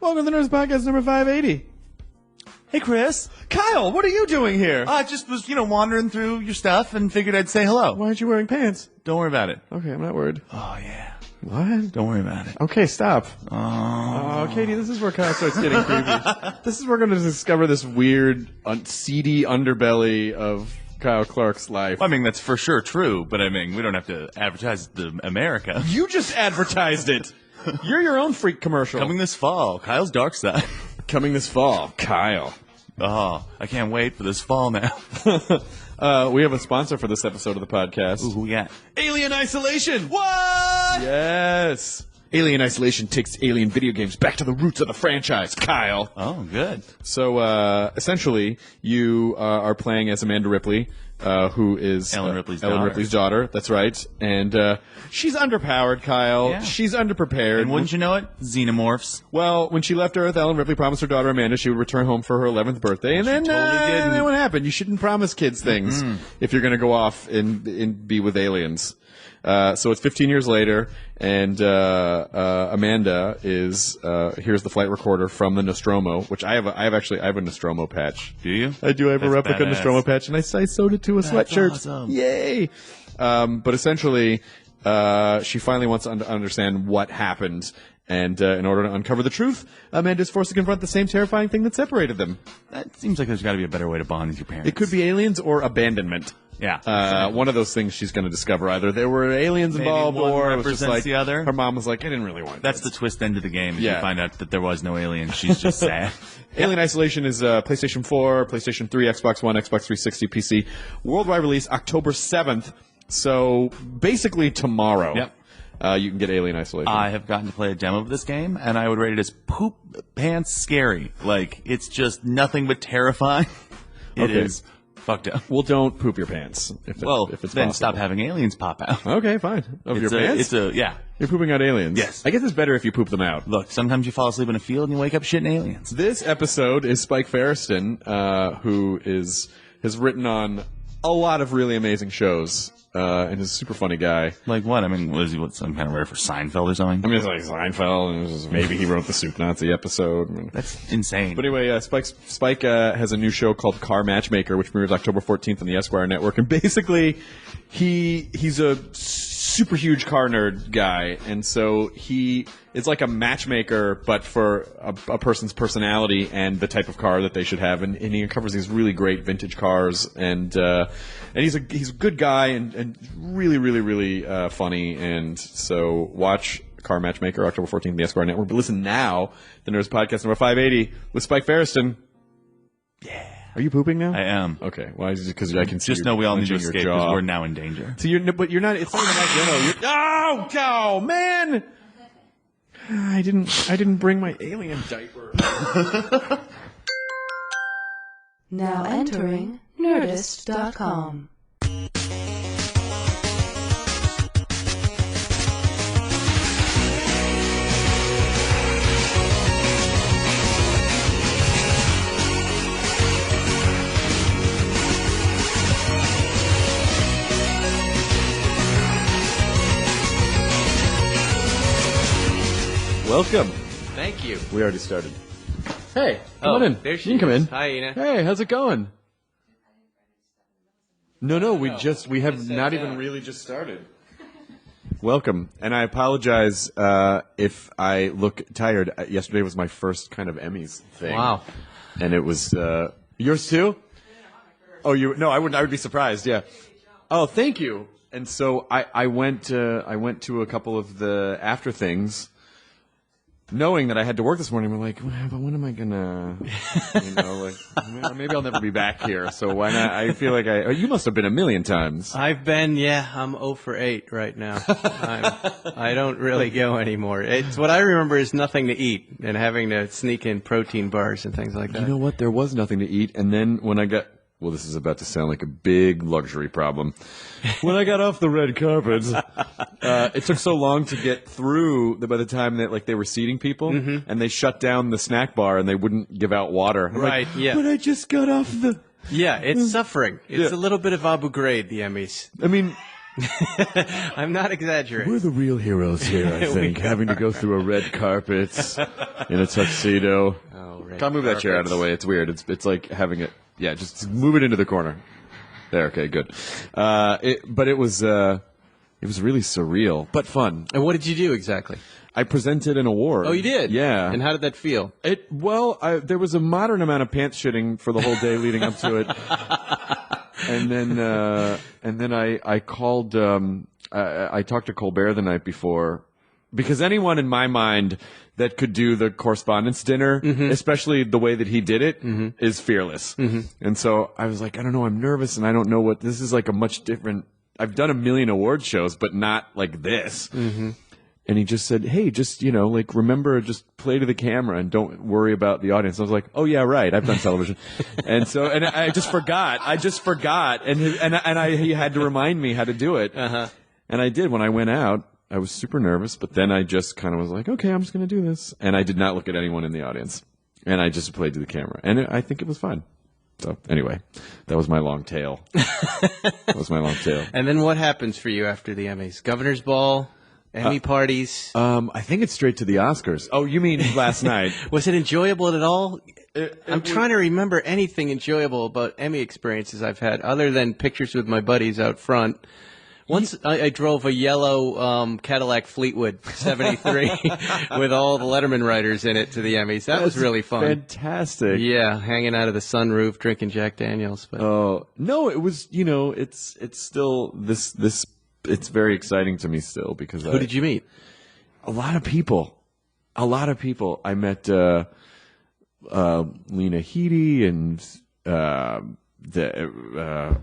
Welcome to the Nerdist Podcast number 580. Hey, Chris. Kyle, what are you doing here? I just was, wandering through your stuff and figured I'd say hello. Why aren't you wearing pants? Don't worry about it. Okay, I'm not worried. Oh, yeah. What? Don't worry about it. Okay, stop. Oh, Katie, this is where Kyle starts getting creepy. This is where we're going to discover this weird, seedy underbelly of Kyle Clark's life. Well, I mean, that's for sure true, but I mean, we don't have to advertise to America. You just advertised it. You're your own freak commercial. Coming this fall, Kyle's Dark Side. Coming this fall, Kyle. Oh, I can't wait for this fall now. We have a sponsor for this episode of the podcast. Ooh, who we got? Alien Isolation. What? Yes. Alien Isolation takes alien video games back to the roots of the franchise, Kyle. Oh, good. So, essentially, you are playing as Amanda Ripley, who is Ellen Ripley's daughter. That's right. And she's underpowered, Kyle. Yeah. She's underprepared. And wouldn't you know it? Xenomorphs. Well, when she left Earth, Ellen Ripley promised her daughter Amanda she would return home for her 11th birthday. And then, totally didn't. And then what happened? You shouldn't promise kids things if you're going to go off and be with aliens. So it's 15 years later, and Amanda is here's the flight recorder from the Nostromo, which I have a Nostromo patch. Do you? I do. I have a replica badass. Nostromo patch, and I sewed it to a sweatshirt. Awesome. Yay! But essentially, she finally wants to understand what happened. And in order to uncover the truth, Amanda is forced to confront the same terrifying thing that separated them. That seems like there's got to be a better way to bond with your parents. It could be aliens or abandonment. Yeah. One of those things she's going to discover. Either there were aliens Maybe involved, one or it was just represents like the other. Her mom was like, "I didn't really want." That's the twist end of the game. If Yeah. you find out that there was no alien, she's just sad. Alien Isolation is PlayStation 4, PlayStation 3, Xbox One, Xbox 360, PC. Worldwide release October 7th. So basically tomorrow. Yep. You can get Alien Isolation. I have gotten to play a demo of this game, and I would rate it as poop pants scary. Like, it's just nothing but terrifying. It Okay. is fucked up. Well, don't poop your pants. If it's Then possible. stop having aliens pop out. Okay, fine. Of your pants? Yeah. You're pooping out aliens. Yes. I guess it's better if you poop them out. Look, sometimes you fall asleep in a field and you wake up shitting aliens. This episode is Spike Feresten, who has written on a lot of really amazing shows, and is a super funny guy. Like what? I mean, was he some kind of writer for Seinfeld or something? I mean, it's like Seinfeld, and maybe he wrote the Soup Nazi episode. That's insane. But anyway, Spike has a new show called Car Matchmaker, which premieres October 14th on the Esquire Network. And basically, he's a super huge car nerd guy, and so he is like a matchmaker, but for a person's personality and the type of car that they should have. And he uncovers these really great vintage cars, and he's a good guy and really, really, really funny. And so watch Car Matchmaker October 14th on the Esquire Network. But listen now, the Nerdist Podcast number 580 with Spike Feresten. Yeah. Are you pooping now? I am. Okay. Why? Because I can see. Just know we all need to clenching your escape because jaw. we're now in danger. So but you're not. It's not even like oh, man! I didn't bring my alien diaper. Now entering Nerdist.com. Welcome. Thank you. We already started. Hey, come on in. There she you can come is. in. Hi, Ina. Hey, how's it going? No, we have not even really just started. Welcome, and I apologize if I look tired. Yesterday was my first kind of Emmys thing. Wow. And it was yours too. Oh, no, I would be surprised. Yeah. Oh, thank you. And so I went to a couple of the after things, knowing that I had to work this morning. I'm like, but when am I gonna, maybe I'll never be back here. So why not? I feel like you must have been a million times. I've been, I'm 0 for 8 right now. I don't really go anymore. It's what I remember is nothing to eat and having to sneak in protein bars and things like that. You know what? There was nothing to eat, and then when I got. Well, this is about to sound like a big luxury problem. When I got off the red carpet, it took so long to get through that by the time that they were seating people, and they shut down the snack bar and they wouldn't give out water. I'm Right, like, yeah. But I just got off the... Yeah, it's suffering. It's a little bit of Abu Ghraib, the Emmys. I mean, I'm not exaggerating. We're the real heroes here, I think, having to go through a red carpet in a tuxedo. Oh, red Can't move that chair out of the way. It's weird. It's like having it. Yeah, just move it into the corner. There. Okay, good. But it was really surreal, but fun. And what did you do exactly? I presented an award. Oh, you did? Yeah. And how did that feel? There was a moderate amount of pants shitting for the whole day leading up to it. And then I called, I talked to Colbert the night before, because anyone in my mind that could do the correspondence dinner, especially the way that he did it, is fearless. And so I was like, I don't know, I'm nervous and I don't know this is like a much different, I've done a million award shows, but not like this. And he just said, hey, just, remember, just play to the camera and don't worry about the audience. I was like, oh, yeah, right. I've done television. and I just forgot. And he had to remind me how to do it. And I did. When I went out, I was super nervous, but then I just kind of was like, okay, I'm just going to do this. And I did not look at anyone in the audience. And I just played to the camera. And I think it was fine. So anyway, that was my long tale. And then what happens for you after the Emmys? Governor's Ball? Emmy parties? I think it's straight to the Oscars. Oh, you mean last night? Was it enjoyable at all? I'm trying to remember anything enjoyable about Emmy experiences I've had, other than pictures with my buddies out front. Once I drove a yellow Cadillac Fleetwood 73 with all the Letterman writers in it to the Emmys. That was really fun. Fantastic. Yeah, hanging out of the sunroof, drinking Jack Daniels. Oh, no, it was, it's still this. It's very exciting to me still because Who did you meet? A lot of people. I met Lena Headey and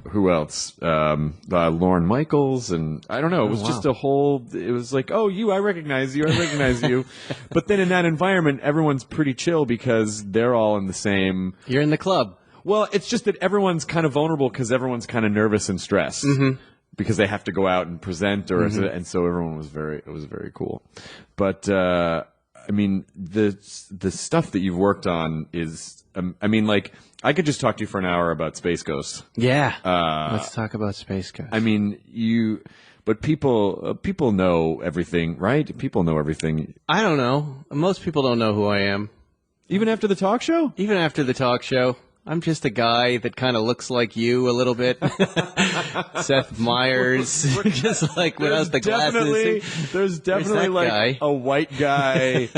who else? Lauren Michaels, and I don't know. It was just a whole. It was like, oh, I recognize you. But then in that environment, everyone's pretty chill because they're all in the same. You're in the club. Well, it's just that everyone's kind of vulnerable because everyone's kind of nervous and stressed. Because they have to go out and present, and so everyone was very cool. But I mean, the stuff that you've worked on is, I could just talk to you for an hour about Space Ghost. Yeah, let's talk about Space Ghost. I mean, but people know everything, right? People know everything. I don't know. Most people don't know who I am. Even after the talk show? Even after the talk show. I'm just a guy that kind of looks like you a little bit. Seth Meyers, just like without the glasses. There's definitely like guy. A white guy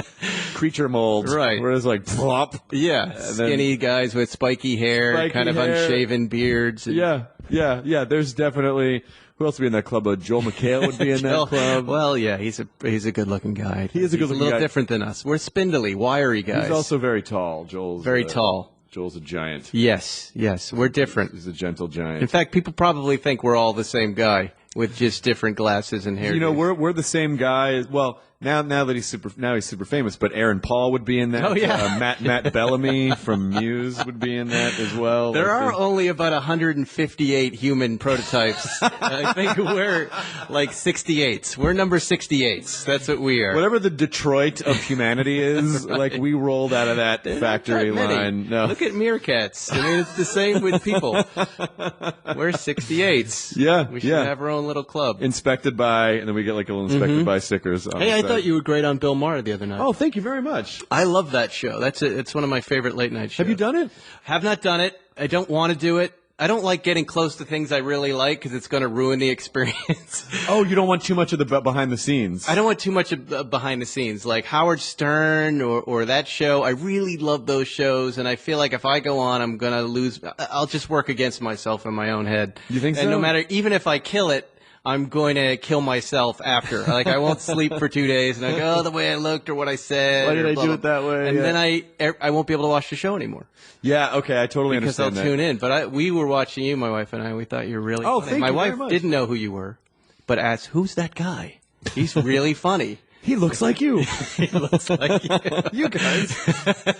creature mold. Right. Where it's like plop. Yeah. Skinny guys with spiky hair, kind of unshaven beards. Yeah. There's definitely... Who else would be in that club? Joel McHale would be in that club. Well, yeah, he's a good-looking guy. He is a good-looking guy. He's a little different than us. We're spindly, wiry guys. He's also very tall. Joel's very tall. Joel's a giant. Yes, we're different. He's a gentle giant. In fact, people probably think we're all the same guy with just different glasses and hair. We're the same guy. Well, now that he's super famous. But Aaron Paul would be in that. Oh yeah, Matt Bellamy from Muse would be in that as well. There are only about 158 human prototypes. I think we're like 68s. We're number 68s. That's what we are. Whatever the Detroit of humanity is, like we rolled out of that factory line. No. Look at meerkats. I mean, it's the same with people. We're 68s. Yeah, we should have our own little club. Inspected by, and then we get like a little inspected by stickers. Hey, I thought you were great on Bill Maher the other night. Oh, thank you very much. I love that show. It's one of my favorite late night shows. Have you done it? Have not done it. I don't want to do it. I don't like getting close to things I really like because it's going to ruin the experience. Oh, you don't want too much of the behind the scenes. I don't want too much of behind the scenes, like Howard Stern or that show. I really love those shows, and I feel like if I go on, I'm going to lose. I'll just work against myself in my own head. You think so? And no matter, even if I kill it, I'm going to kill myself after. Like, I won't sleep for 2 days, and I go, oh, the way I looked or what I said. Why did I do it that way? And then I won't be able to watch the show anymore. Yeah, okay, I totally understand that. Because I'll tune in. But we were watching you, my wife and I. We thought you were really funny. Thank my you wife very much. didn't know who you were, but asked, who's that guy? He's really funny. He looks like you. He looks like you. You guys.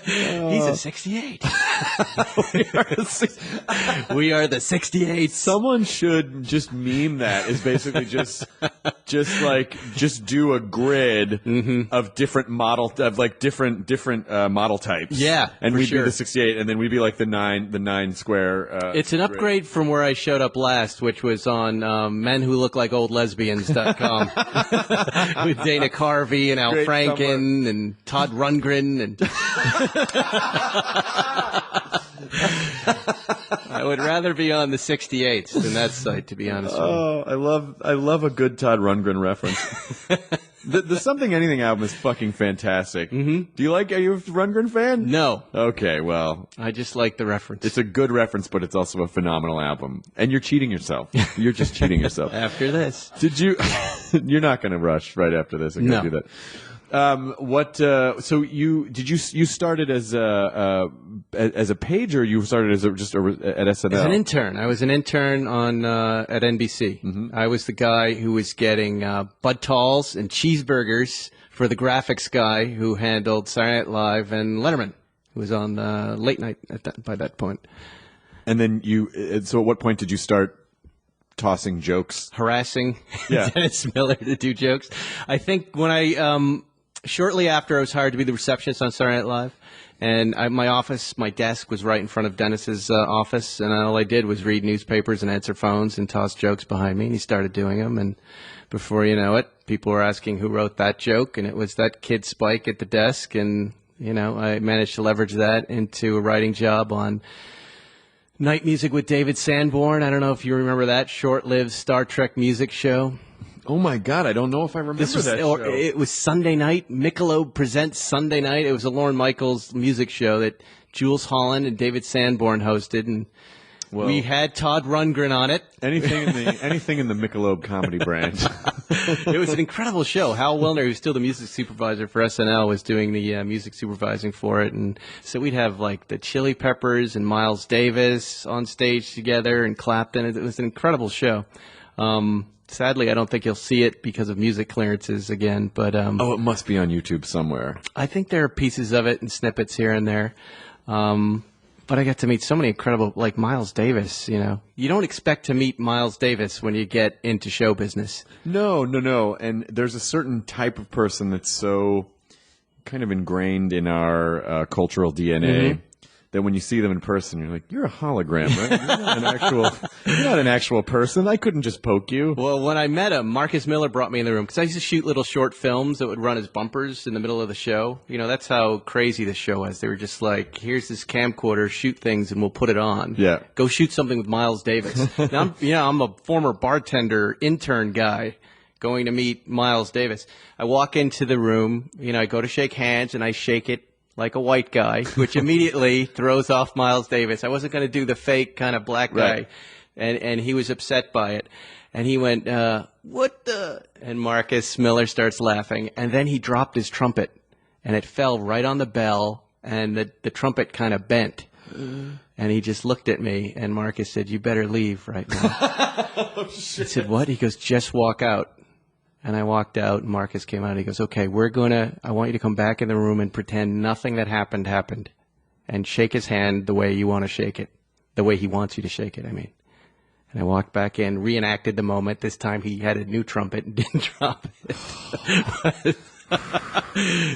He's a 68. We are the 68. Someone should just meme that. Is basically just just do a grid of different model model types. Yeah, and for we'd sure. be the 68, and then we'd be like the nine square. It's an upgrade from where I showed up last, which was on menwholooklikeoldlesbians.com with Dana Carvey and Al Great Franken and Todd Rundgren and. I would rather be on the 68s than that site, to be honest with you. Oh, I love a good Todd Rundgren reference. The Something Anything album is fucking fantastic. Mm-hmm. Are you a Rundgren fan? No. Okay, well. I just like the reference. It's a good reference, but it's also a phenomenal album. And you're cheating yourself. You're just cheating yourself. After this. Did you? You're not going to rush right after this and go do that. So you started as a page, or you started as at SNL? As an intern. I was an intern on at NBC. Mm-hmm. I was the guy who was getting Bud Talls and cheeseburgers for the graphics guy who handled Saturday Night Live and Letterman, who was on late night by that point. And then so at what point did you start tossing jokes? Harassing Dennis Miller to do jokes. I think when shortly after I was hired to be the receptionist on Saturday Night Live, and my desk was right in front of Dennis's office, and all I did was read newspapers and answer phones and toss jokes behind me, and he started doing them, and before you know it, people were asking who wrote that joke, and it was that kid Spike at the desk, and I managed to leverage that into a writing job on Night Music with David Sanborn. I don't know if you remember that short-lived Star Trek music show. Oh, my God. I don't know if I remember that show. It was Sunday night. Michelob presents Sunday night. It was a Lorne Michaels music show that Jules Holland and David Sanborn hosted, and we had Todd Rundgren on it. Anything in the Michelob comedy brand. It was an incredible show. Hal Wilner, who's still the music supervisor for SNL, was doing the music supervising for it, and so we'd have like the Chili Peppers and Miles Davis on stage together, and Clapton. It was an incredible show. Sadly, I don't think you'll see it because of music clearances again. But it must be on YouTube somewhere. I think there are pieces of it and snippets here and there. But I got to meet so many incredible, like Miles Davis. You don't expect to meet Miles Davis when you get into show business. No. And there's a certain type of person that's so kind of ingrained in our cultural DNA. Mm-hmm. That when you see them in person, you're like, you're a hologram, right? You're not an actual person. I couldn't just poke you. Well, when I met him, Marcus Miller brought me in the room because I used to shoot little short films that would run as bumpers in the middle of the show. That's how crazy the show was. They were just like, here's this camcorder, shoot things, and we'll put it on. Yeah. Go shoot something with Miles Davis. Now, I'm a former bartender, intern guy, going to meet Miles Davis. I walk into the room, I go to shake hands, and I shake it like a white guy, which immediately throws off Miles Davis. I wasn't going to do the fake kind of black guy, right. and he was upset by it. And he went, what the? And Marcus Miller starts laughing, and then he dropped his trumpet, and it fell right on the bell, and the trumpet kind of bent. And he just looked at me, and Marcus said, you better leave right now. Oh, shit. I said, what? He goes, just walk out. And I walked out, and Marcus came out, and he goes, okay, I want you to come back in the room and pretend nothing that happened, and shake his hand the way you want to shake it, the way he wants you to shake it, I mean. And I walked back in, reenacted the moment. This time he had a new trumpet and didn't drop it.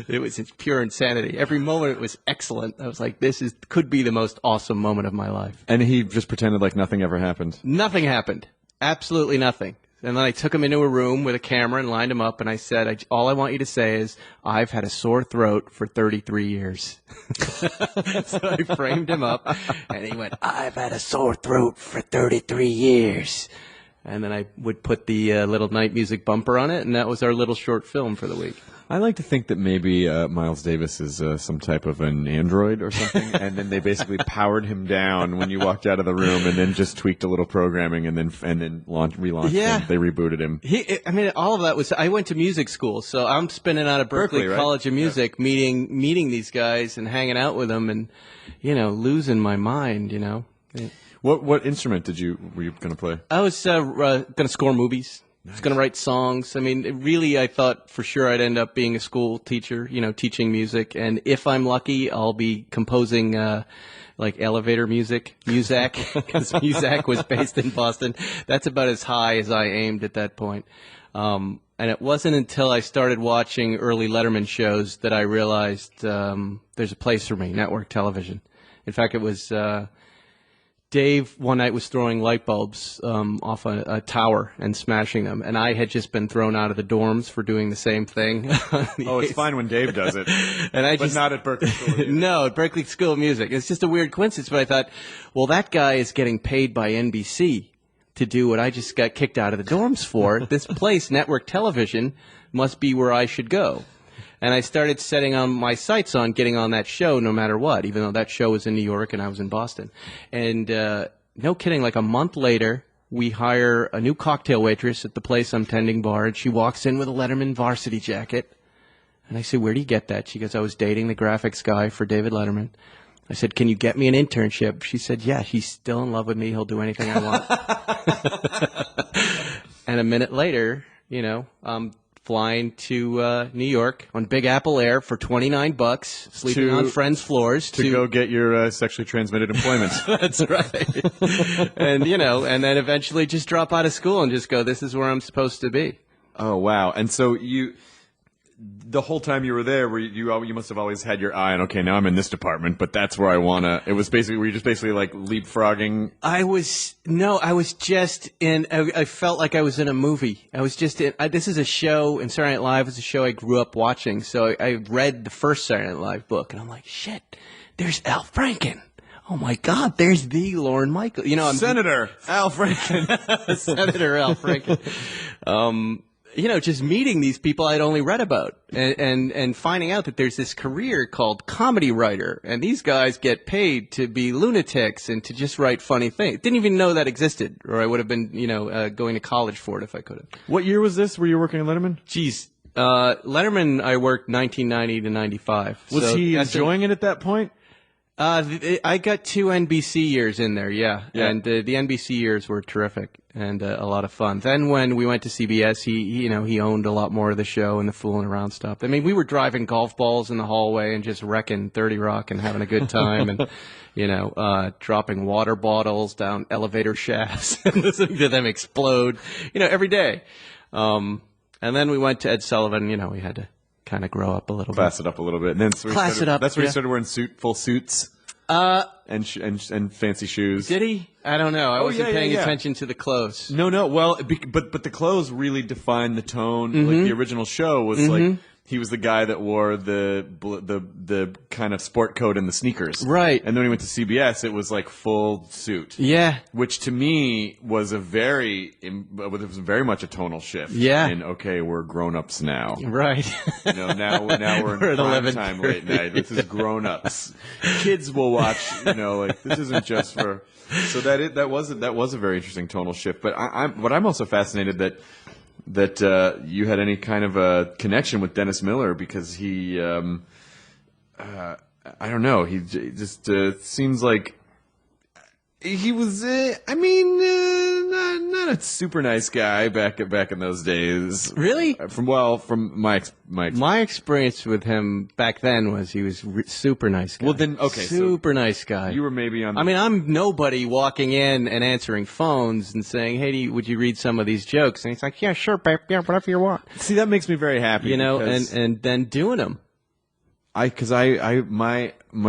It was pure insanity. Every moment it was excellent. I was like, could be the most awesome moment of my life. And he just pretended like nothing ever happened. Nothing happened. Absolutely nothing. And then I took him into a room with a camera and lined him up, and I said, all I want you to say is, I've had a sore throat for 33 years. So I framed him up, and he went, I've had a sore throat for 33 years. And then I would put the little night music bumper on it, and that was our little short film for the week. I like to think that maybe Miles Davis is some type of an android or something, and then they basically powered him down when you walked out of the room, and then just tweaked a little programming, and then relaunched him. They rebooted him. All of that was. I went to music school, so I'm spinning out of Berkeley right? College of Music, meeting these guys and hanging out with them, and losing my mind. What instrument were you going to play? I was going to score movies. Nice. I was going to write songs. Really, I thought for sure I'd end up being a school teacher, teaching music. And if I'm lucky, I'll be composing like elevator music, Muzak, because Muzak was based in Boston. That's about as high as I aimed at that point. And it wasn't until I started watching early Letterman shows that I realized there's a place for me, network television. In fact, it was Dave one night was throwing light bulbs off a tower and smashing them, and I had just been thrown out of the dorms for doing the same thing. Oh, it's fine when Dave does it, but not at Berkeley School of Music. No, at Berkeley School of Music. It's just a weird coincidence, but I thought, well, that guy is getting paid by NBC to do what I just got kicked out of the dorms for. This place, network television, must be where I should go. And I started setting on my sights on getting on that show no matter what, even though that show was in New York and I was in Boston. And no kidding, like a month later, we hire a new cocktail waitress at the place I'm tending bar, and she walks in with a Letterman varsity jacket. And I said, where do you get that? She goes, I was dating the graphics guy for David Letterman. I said, can you get me an internship? She said, yeah, he's still in love with me. He'll do anything I want. And a minute later, you know, flying to New York on Big Apple Air for $29, sleeping on friends' floors to go get your sexually transmitted employment. That's right. And you know, and then eventually just drop out of school and just go, this is where I'm supposed to be. Oh wow! And so the whole time you were there, you must have always had your eye on, okay, now I'm in this department, but that's where I wanna. It was basically, were you just basically like leapfrogging? I was just in. I felt like I was in a movie. I was just in. This is a show, and Saturday Night Live was a show I grew up watching. So I read the first Saturday Night Live book, and I'm like, shit, there's Al Franken. Oh my God, there's the Lorne Michaels. You know, Senator Al Franken. Senator Al Franken. You know, just meeting these people I'd only read about and finding out that there's this career called comedy writer, and these guys get paid to be lunatics and to just write funny things. Didn't even know that existed, or I would have been, you know, going to college for it if I could have. What year was this? Were you working at Letterman? Geez. Letterman, I worked 1990 to 95. Was he enjoying it at that point? I got 2 NBC years in there, yeah. And the NBC years were terrific and a lot of fun. Then when we went to CBS, he owned a lot more of the show and the fooling around stuff. I mean, we were driving golf balls in the hallway and just wrecking 30 Rock and having a good time and, you know, dropping water bottles down elevator shafts and listening to them explode, you know, every day. And then we went to Ed Sullivan, you know, we had to kind of grow up a little bit. Class it up a little bit. And then Class it up. That's where he started wearing full suits. And fancy shoes. Did he? I don't know. I wasn't paying attention to the clothes. No. Well, but the clothes really defined the tone. Mm-hmm. Like the original show was like he was the guy that wore the kind of sport coat and the sneakers. Right. And then when he went to CBS, it was like full suit. Yeah. Which to me was very much a tonal shift. Yeah. In, okay, we're grown-ups now. Right. You know, now we're in prime time late night. This is grown-ups. Kids will watch, you know, like this isn't just for. So that was a very interesting tonal shift. But I'm also fascinated that you had any kind of a connection with Dennis Miller, because he, I don't know, he just seems like he was, not a super nice guy back in those days. Really? From my experience with him back then was he was super nice guy. Well, then, okay. Super nice guy. You were maybe on. I mean, I'm nobody walking in and answering phones and saying, hey, would you read some of these jokes? And he's like, yeah, sure, babe. Yeah, whatever you want. See, that makes me very happy. You know, and then doing them. My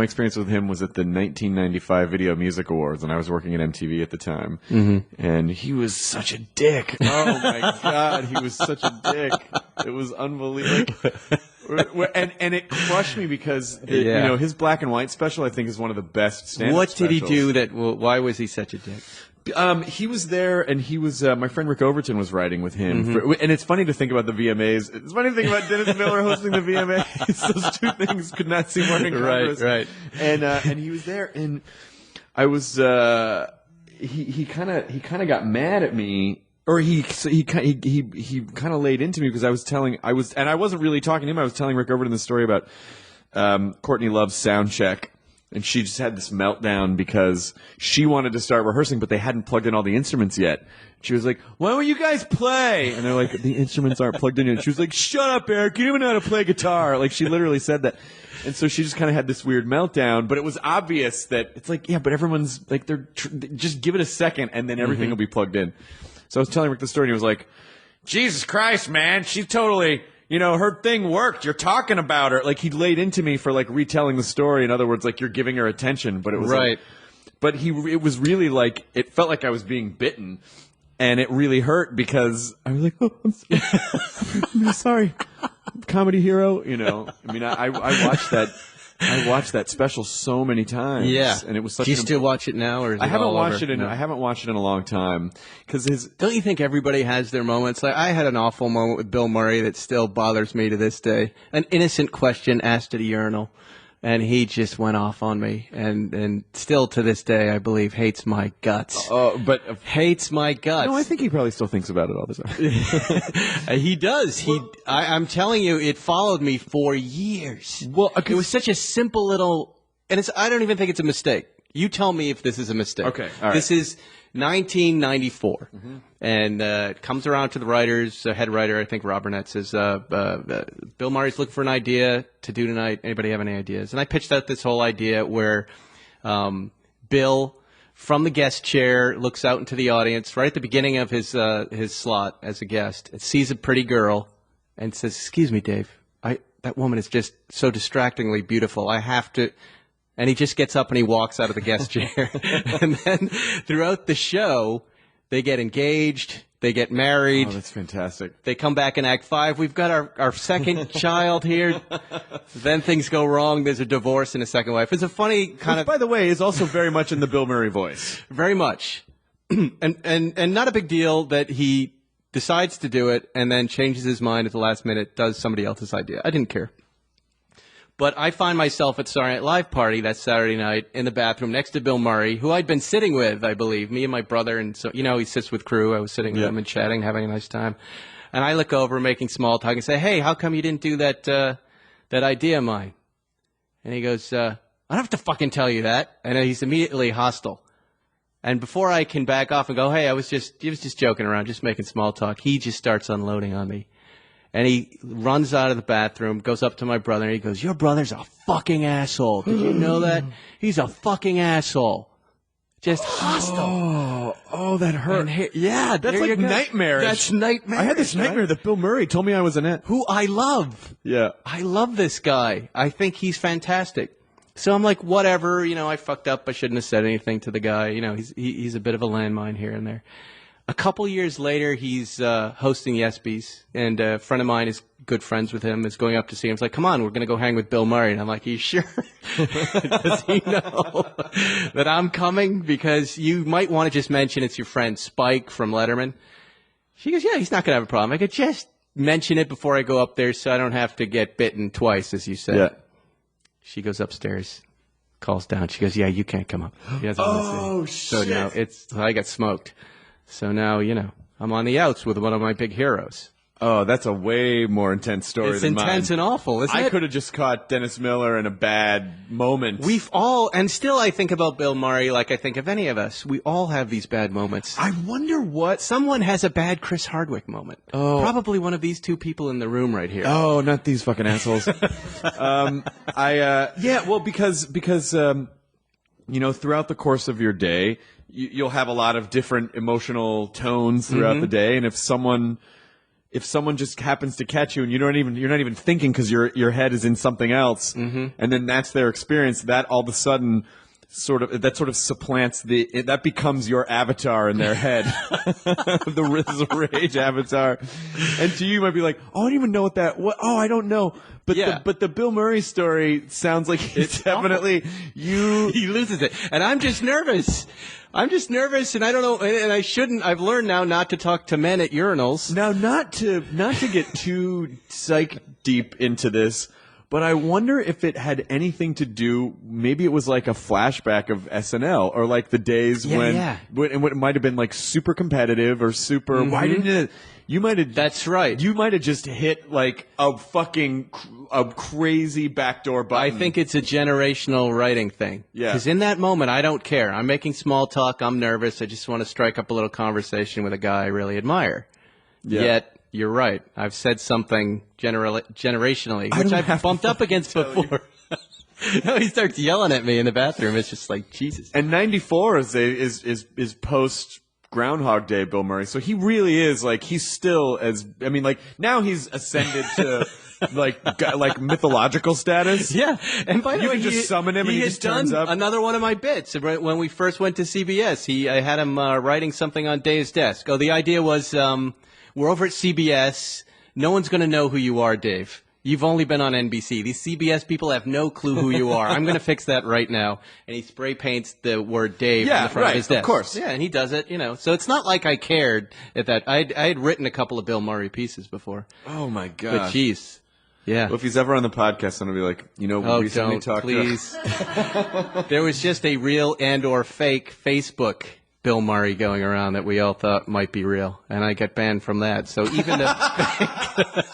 experience with him was at the 1995 Video Music Awards, and I was working at MTV at the time. Mm-hmm. And he was such a dick. Oh my God, he was such a dick. It was unbelievable. And it crushed me because you know, his black and white special, I think, is one of the best stand-up What did specials. he do that? Why was he such a dick? He was there, and he was. My friend Rick Overton was writing with him, and it's funny to think about the VMAs. It's funny to think about Dennis Miller hosting the VMAs. Those two things could not seem more incongruous. Right. And he was there, and I was. He kind of got mad at me. Or he kind of laid into me because I wasn't really talking to him. I was telling Rick Overton the story about Courtney Love's sound check. And she just had this meltdown because she wanted to start rehearsing, but they hadn't plugged in all the instruments yet. She was like, why don't you guys play? And they're like, the instruments aren't plugged in yet. She was like, shut up, Eric. You don't even know how to play guitar. Like, she literally said that. And so she just kind of had this weird meltdown. But it was obvious that it's like, yeah, but everyone's like, just give it a second and then everything will be plugged in. So I was telling Rick the story, and he was like, Jesus Christ, man, she totally, her thing worked. You're talking about her. Like, he laid into me for, like, retelling the story. In other words, like, you're giving her attention, but it was right. But it was really like, it felt like I was being bitten, and it really hurt because I was like, oh, I'm sorry, comedy hero. I mean, I watched that. I watched that special so many times. Yeah, and it was such. Do you still watch it now, or is I haven't watched over? it. I haven't watched it in a long time because Don't you think everybody has their moments? Like, I had an awful moment with Bill Murray that still bothers me to this day. An innocent question asked at a urinal, and he just went off on me, and still to this day, I believe, hates my guts. But hates my guts. no, I think he probably still thinks about it all the time. He does. I'm telling you, it followed me for years. Well, it was such a simple little, and I don't even think it's a mistake. You tell me if this is a mistake. Okay, all right. This is 1994, and it comes around to the writers, head writer, I think Rob Burnett says, Bill Murray's looking for an idea to do tonight. Anybody have any ideas? And I pitched out this whole idea where Bill, from the guest chair, looks out into the audience right at the beginning of his slot as a guest, and sees a pretty girl, and says, "Excuse me, Dave, that woman is just so distractingly beautiful. I have to." And he just gets up and he walks out of the guest chair. And then throughout the show, they get engaged, they get married. Oh, that's fantastic. They come back in Act 5. We've got our second child here. Then things go wrong. There's a divorce and a second wife. It's a funny kind Which, by the way, is also very much in the Bill Murray voice. Very much. and not a big deal that he decides to do it and then changes his mind at the last minute, does somebody else's idea. I didn't care. But I find myself at Saturday Night Live party that Saturday night in the bathroom next to Bill Murray, who I'd been sitting with, I believe, me and my brother. And so, he sits with crew. I was sitting with him and chatting, having a nice time. And I look over, making small talk, and say, "Hey, how come you didn't do that idea of mine?" And he goes, "I don't have to fucking tell you that." And he's immediately hostile. And before I can back off and go, "Hey, he was just joking around, just making small talk," he just starts unloading on me. And he runs out of the bathroom, goes up to my brother, and he goes, "Your brother's a fucking asshole. Did you know that? He's a fucking asshole." Just hostile. Oh, that hurt. Yeah, That's like nightmarish. That's nightmarish. I had this nightmare that Bill Murray told me I was in it. Who I love. Yeah. I love this guy. I think he's fantastic. So I'm like, whatever, I fucked up. I shouldn't have said anything to the guy. He's a bit of a landmine here and there. A couple years later, he's hosting the ESPYs, and a friend of mine is good friends with him, is going up to see him. He's like, "Come on, we're going to go hang with Bill Murray." And I'm like, "You sure?" Does he know that I'm coming? Because you might want to just mention it's your friend Spike from Letterman. She goes, "Yeah, he's not going to have a problem." I could just mention it before I go up there so I don't have to get bitten twice, as you said. Yeah. She goes upstairs, calls down. She goes, "Yeah, you can't come up." Oh, So shit. now I got smoked. So now, I'm on the outs with one of my big heroes. Oh, that's a way more intense story It's than mine. intense and awful, isn't it? I could have just caught Dennis Miller in a bad moment. We've all, and still I think about Bill Murray like I think of any of us. We all have these bad moments. I wonder what... Someone has a bad Chris Hardwick moment. Oh. Probably one of these two people in the room right here. Oh, not these fucking assholes. Because throughout the course of your day, you'll have a lot of different emotional tones throughout the day, and if someone just happens to catch you and you're not even thinking because your head is in something else, and then that's their experience, that all of a sudden sort of supplants that becomes your avatar in their head, the rage avatar, and to you might be like, "Oh, I don't even know I don't know." But the Bill Murray story sounds like it's definitely you. He loses it, and I'm just nervous. And I don't know, and I shouldn't. I've learned now not to talk to men at urinals. Now, not to get too psych deep into this, but I wonder if it had anything to do. Maybe it was like a flashback of SNL, or like the days when it might have been like super competitive or super. Why didn't it? You might have. That's right. You might have just hit like a crazy backdoor button. I think it's a generational writing thing. Yeah. Because in that moment, I don't care. I'm making small talk. I'm nervous. I just want to strike up a little conversation with a guy I really admire. Yeah. Yet, you're right. I've said something generationally, which I've bumped up against before. No, he starts yelling at me in the bathroom. It's just like, Jesus. And 94 is post Groundhog Day Bill Murray. So he really is like he's still now he's ascended to like mythological status. Yeah, and by the You way, can just summon him and he has just turns done up. another one of my bits. When we first went to CBS, I had him writing something on Dave's desk. Oh, the idea was we're over at CBS. No one's going to know who you are, Dave. You've only been on NBC. These CBS people have no clue who you are. I'm going to fix that right now. And he spray paints the word Dave on the front of his desk. Of course. Yeah, and he does it, So it's not like I cared at that. I had written a couple of Bill Murray pieces before. Oh, my God. But jeez. Yeah. Well, if he's ever on the podcast, I'm going to be like, we recently don't, talked please. There was just a real and or fake Facebook Bill Murray going around that we all thought might be real, and I get banned from that. So even the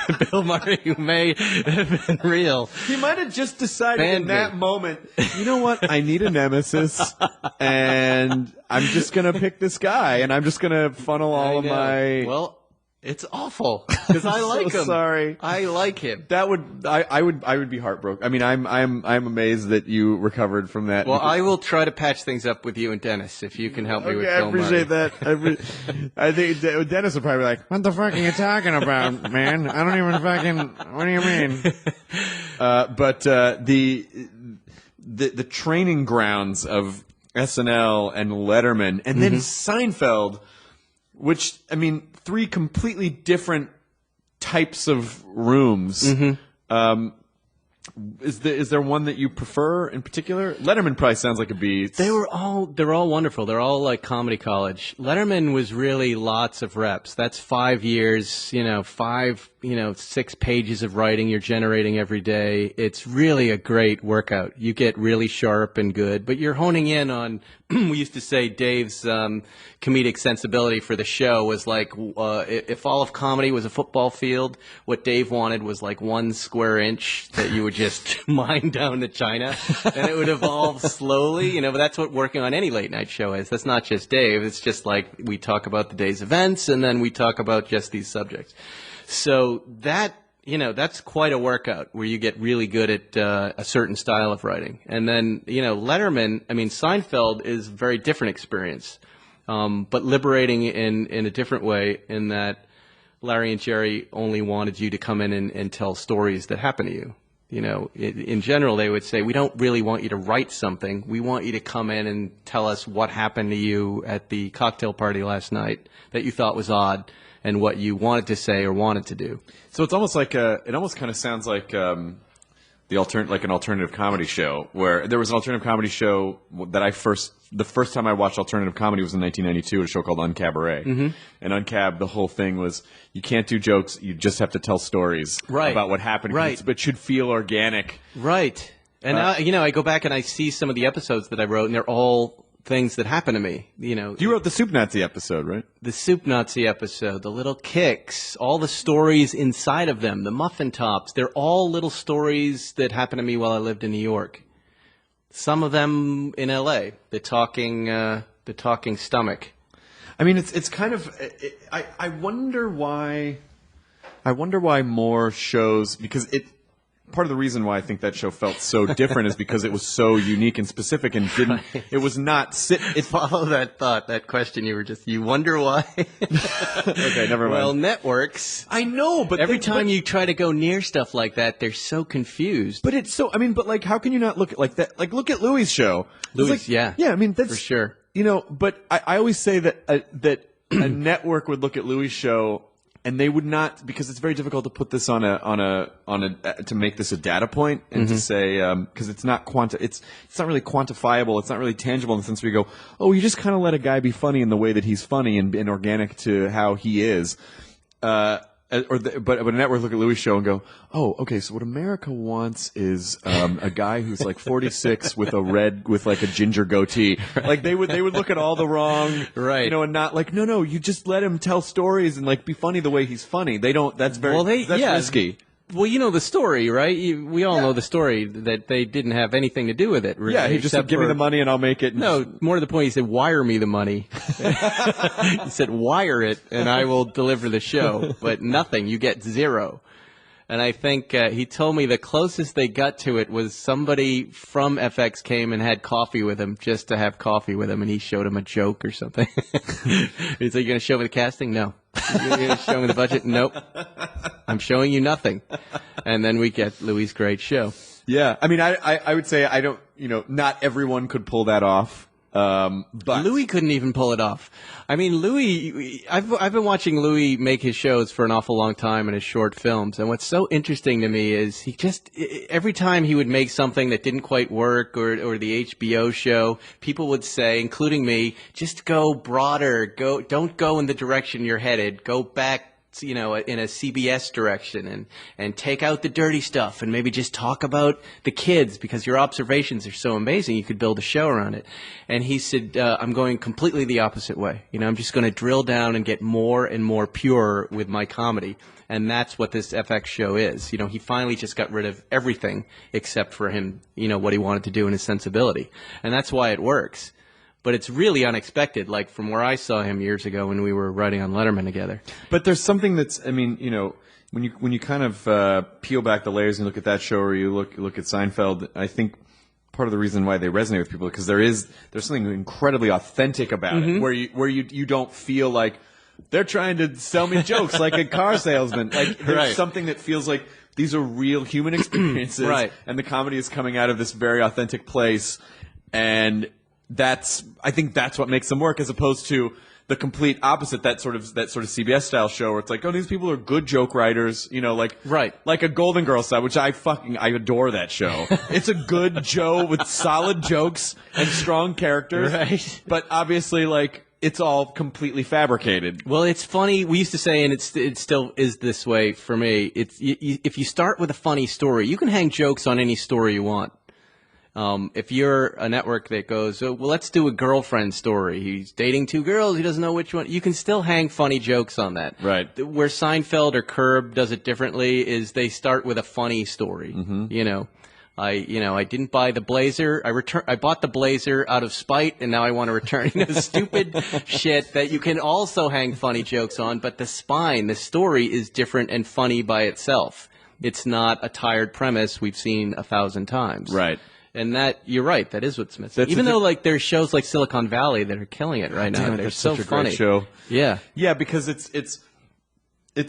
fake Bill Murray who may have been real, He might have just decided Banned in that me. moment, you know what? I need a nemesis, and I'm just going to pick this guy, and I'm just going to funnel all of my... Well, it's awful because I like him. Sorry. I like him. That would I would be heartbroken. I mean, I'm amazed that you recovered from that. Well, I will try to patch things up with you and Dennis if you can help me with I Bill appreciate Murray. that. I think Dennis would probably be like, "What the fuck are you talking about, man? I don't even fucking. What do you mean?" But the training grounds of SNL and Letterman, and then Seinfeld, which I mean, 3 completely different types of rooms. Is there one that you prefer in particular? Letterman probably sounds like a beast. They're all wonderful. They're all like comedy college. Letterman was really lots of reps. That's 5 years, 6 pages of writing you're generating every day. It's really a great workout. You get really sharp and good, but you're honing in on, we used to say Dave's comedic sensibility for the show was like, if all of comedy was a football field, what Dave wanted was like 1 square inch that you would just mine down to China, and it would evolve slowly, but that's what working on any late night show is. That's not just Dave. It's just like we talk about the day's events, and then we talk about just these subjects. So that, that's quite a workout where you get really good at a certain style of writing. And then, Seinfeld is a very different experience, but liberating in a different way in that Larry and Jerry only wanted you to come in and tell stories that happen to you. In general, they would say, we don't really want you to write something. We want you to come in and tell us what happened to you at the cocktail party last night that you thought was odd and what you wanted to say or wanted to do. So it's almost like it almost kind of sounds like an alternative comedy show, where there was an alternative comedy show that the first time I watched alternative comedy was in 1992 at a show called Uncabaret. And Uncab, the whole thing was you can't do jokes, you just have to tell stories about what happened, but should feel organic. Right. And now, I go back and I see some of the episodes that I wrote, and they're all things that happened to me. You wrote the Soup Nazi episode, right? The Soup Nazi episode, the little kicks, all the stories inside of them, the muffin tops, they're all little stories that happened to me while I lived in New York. Some of them in L.A., the talking stomach. I mean, it's kind of. I wonder why. I wonder why more shows, because part of the reason why I think that show felt so different is because it was so unique and specific and didn't. It was not Follow that thought, that question you wonder why. Okay, never mind. Well, networks. I know, but every time you try to go near stuff like that, they're so confused. But it's so. I mean, but like, how can you not look at like that? Like, look at Louis' show. Louis, yeah. I mean, that's for sure. But I always say that that a network would look at Louis' show. And they would not, because it's very difficult to put this to make this a data point and to say, because it's not it's not really quantifiable, it's not really tangible in the sense where you go, oh, you just kind of let a guy be funny in the way that he's funny and organic to how he is. But a network look at Louis' show and go, oh, okay, so what America wants is a guy who's like 46 with like a ginger goatee. Like they would look at all the wrong, right? And not like, no, you just let him tell stories and like be funny the way he's funny. They don't. That's very that's risky. Well, you know the story, right? We all know the story that they didn't have anything to do with it. Really, yeah, he just said, give me the money and I'll make it. No, more to the point, he said, wire me the money. He said, wire it and I will deliver the show. But nothing. You get zero. And I think he told me the closest they got to it was somebody from FX came and had coffee with him just to have coffee with him, and he showed him a joke or something. He's like, "You going to show me the casting? No. You're going to show me the budget? Nope. I'm showing you nothing." And then we get Louis' great show. Yeah, I mean, I would say I don't, not everyone could pull that off. But Louis couldn't even pull it off. I mean, Louis, I've been watching Louis make his shows for an awful long time and his short films. And what's so interesting to me is every time he would make something that didn't quite work or the HBO show, people would say, including me, just go broader, don't go in the direction you're headed, go back, in a CBS direction and take out the dirty stuff and maybe just talk about the kids because your observations are so amazing. You could build a show around it. And he said, I'm going completely the opposite way. I'm just going to drill down and get more and more pure with my comedy. And that's what this FX show is. He finally just got rid of everything except for him, what he wanted to do in his sensibility. And that's why it works. But it's really unexpected, like from where I saw him years ago when we were writing on Letterman together. But there's something that's, when you kind of peel back the layers and look at that show, or you look at Seinfeld, I think part of the reason why they resonate with people because there's something incredibly authentic about it, where you don't feel like they're trying to sell me jokes like a car salesman. Like there's something that feels like these are real human experiences, and the comedy is coming out of this very authentic place, and I think that's what makes them work, as opposed to the complete opposite, that sort of CBS style show where it's like, oh, these people are good joke writers, like a Golden Girls style, which I adore that show. It's a good show with solid jokes and strong characters, but obviously it's all completely fabricated. Well, it's funny. We used to say, and it still is this way for me. If you start with a funny story, you can hang jokes on any story you want. If you're a network that goes, well, let's do a girlfriend story. He's dating two girls. He doesn't know which one. You can still hang funny jokes on that. Right. Where Seinfeld or Curb does it differently is they start with a funny story. I didn't buy the blazer. I bought the blazer out of spite, and now I want to return. Stupid shit that you can also hang funny jokes on, but the story is different and funny by itself. It's not a tired premise we've seen 1,000 times. Right. And you're right, that is what's missing. Even though there's shows like Silicon Valley that are killing it right now. They're so such a funny. Great show. Yeah. Yeah, because it's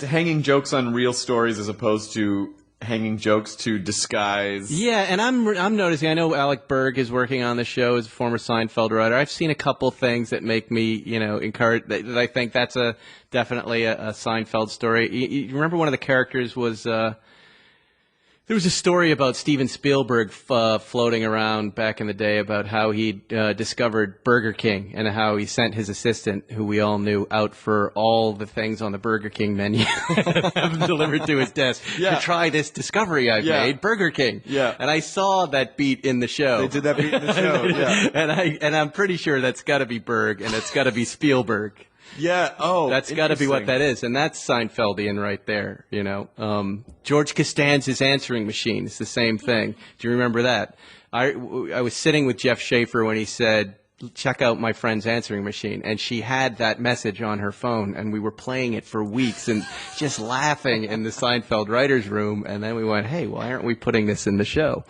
hanging jokes on real stories as opposed to hanging jokes to disguise. Yeah, and I'm noticing, I know Alec Berg is working on the show as a former Seinfeld writer. I've seen a couple things that make me, encourage, that I think that's definitely a Seinfeld story. You remember one of the characters was, there was a story about Steven Spielberg floating around back in the day about how he discovered Burger King and how he sent his assistant, who we all knew, out for all the things on the Burger King menu, have them delivered to his desk to try this discovery I've made, Burger King. Yeah. And I saw that beat in the show. They did that beat in the show. Yeah. And I'm pretty sure that's got to be Berg and it's got to be Spielberg. Yeah. Oh, that's got to be what that is, and that's Seinfeldian right there. George Costanza's answering machine is the same thing. Do you remember that? I was sitting with Jeff Schaefer when he said, "Check out my friend's answering machine," and she had that message on her phone, and we were playing it for weeks and just laughing in the Seinfeld writers' room. And then we went, "Hey, why aren't we putting this in the show?"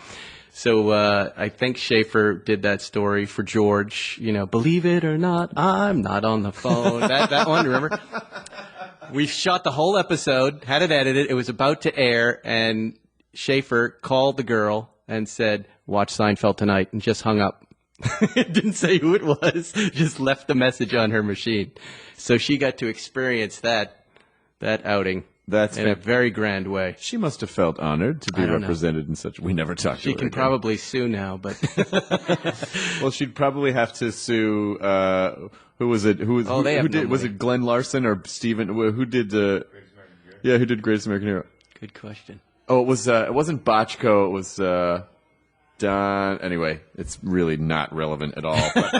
So I think Schaefer did that story for George. Believe it or not, I'm not on the phone. that one, remember? We shot the whole episode, had it edited. It was about to air, and Schaefer called the girl and said, "Watch Seinfeld tonight," and just hung up. It didn't say who it was, just left the message on her machine. So she got to experience that outing. That's in a very grand way. She must have felt honored to be represented in such. We never talked to her. She can probably sue now, but well, she'd probably have to sue. Who was it? Who did? Was it Glenn Larson or Steven? Who did? Who did Greatest American Hero? Good question. Oh, it was. It wasn't Bochco. It was Don. Anyway, it's really not relevant at all. But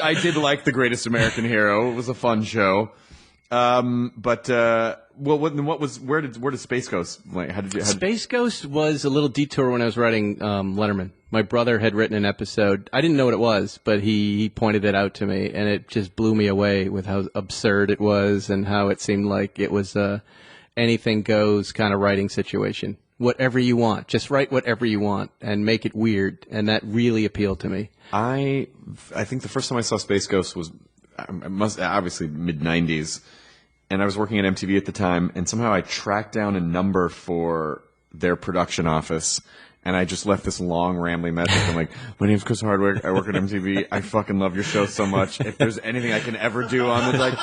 I did like The Greatest American Hero. It was a fun show. Where did Space Ghost? Space Ghost was a little detour when I was writing Letterman. My brother had written an episode. I didn't know what it was, but he pointed it out to me, and it just blew me away with how absurd it was and how it seemed like it was anything goes kind of writing situation. Whatever you want. Just write whatever you want and make it weird. And that really appealed to me. I think the first time I saw Space Ghost was obviously mid-90s, and I was working at MTV at the time, and somehow I tracked down a number for their production office, and I just left this long, rambling message. I'm like, my name's Chris Hardwick. I work at MTV. I fucking love your show so much. If there's anything I can ever do on it, like,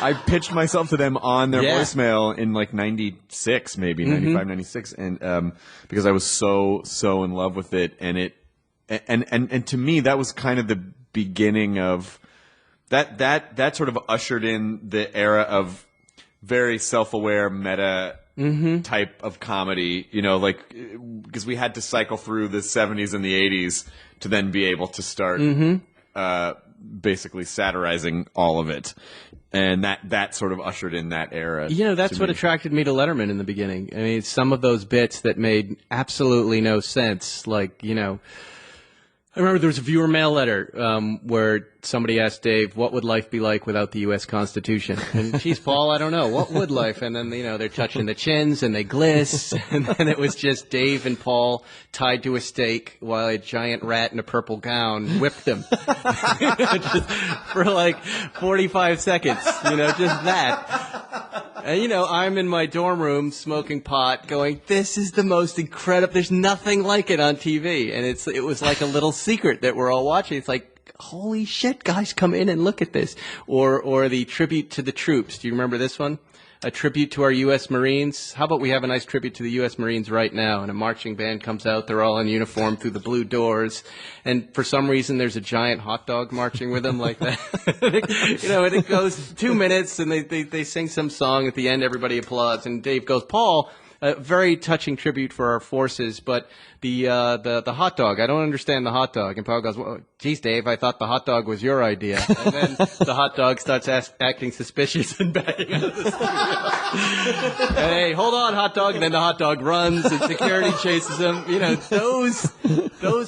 I pitched myself to them on their voicemail in like 96, maybe 95, 96. And, because I was so in love with it. And and to me, that was kind of the beginning of that sort of ushered in the era of very self-aware meta type of comedy, you know, like, because we had to cycle through the 70s and the 80s to then be able to start basically satirizing all of it. And that sort of ushered in that era. You know, that's what attracted me to Letterman in the beginning. I mean, some of those bits that made absolutely no sense, like, you know, I remember there was a viewer mail letter where somebody asked Dave, what would life be like without the U.S. Constitution? And, geez, Paul, I don't know. What would life? And then, you know, they're touching the chins and they gliss. And then it was just Dave and Paul tied to a stake while a giant rat in a purple gown whipped them. Just for like 45 seconds, you know, just that. And, you know, I'm in my dorm room smoking pot going, this is the most incredible, there's nothing like it on TV. And it was like a little secret that we're all watching. It's like, holy shit, guys, come in and look at this. Or the tribute to the troops. Do you remember this one? A tribute to our U.S. Marines. How about we have a nice tribute to the U.S. Marines right now? And a marching band comes out. They're all in uniform through the blue doors. And for some reason, there's a giant hot dog marching with them like that. You know, and it goes 2 minutes, and they sing some song. At the end, everybody applauds. And Dave goes, Paul, a very touching tribute for our forces, but the hot dog, I don't understand the hot dog. And Paul goes, well, geez, Dave, I thought the hot dog was your idea. And then the hot dog starts acting suspicious and backing out of the studio. And, hey, hold on, hot dog. And then the hot dog runs and security chases him. You know, those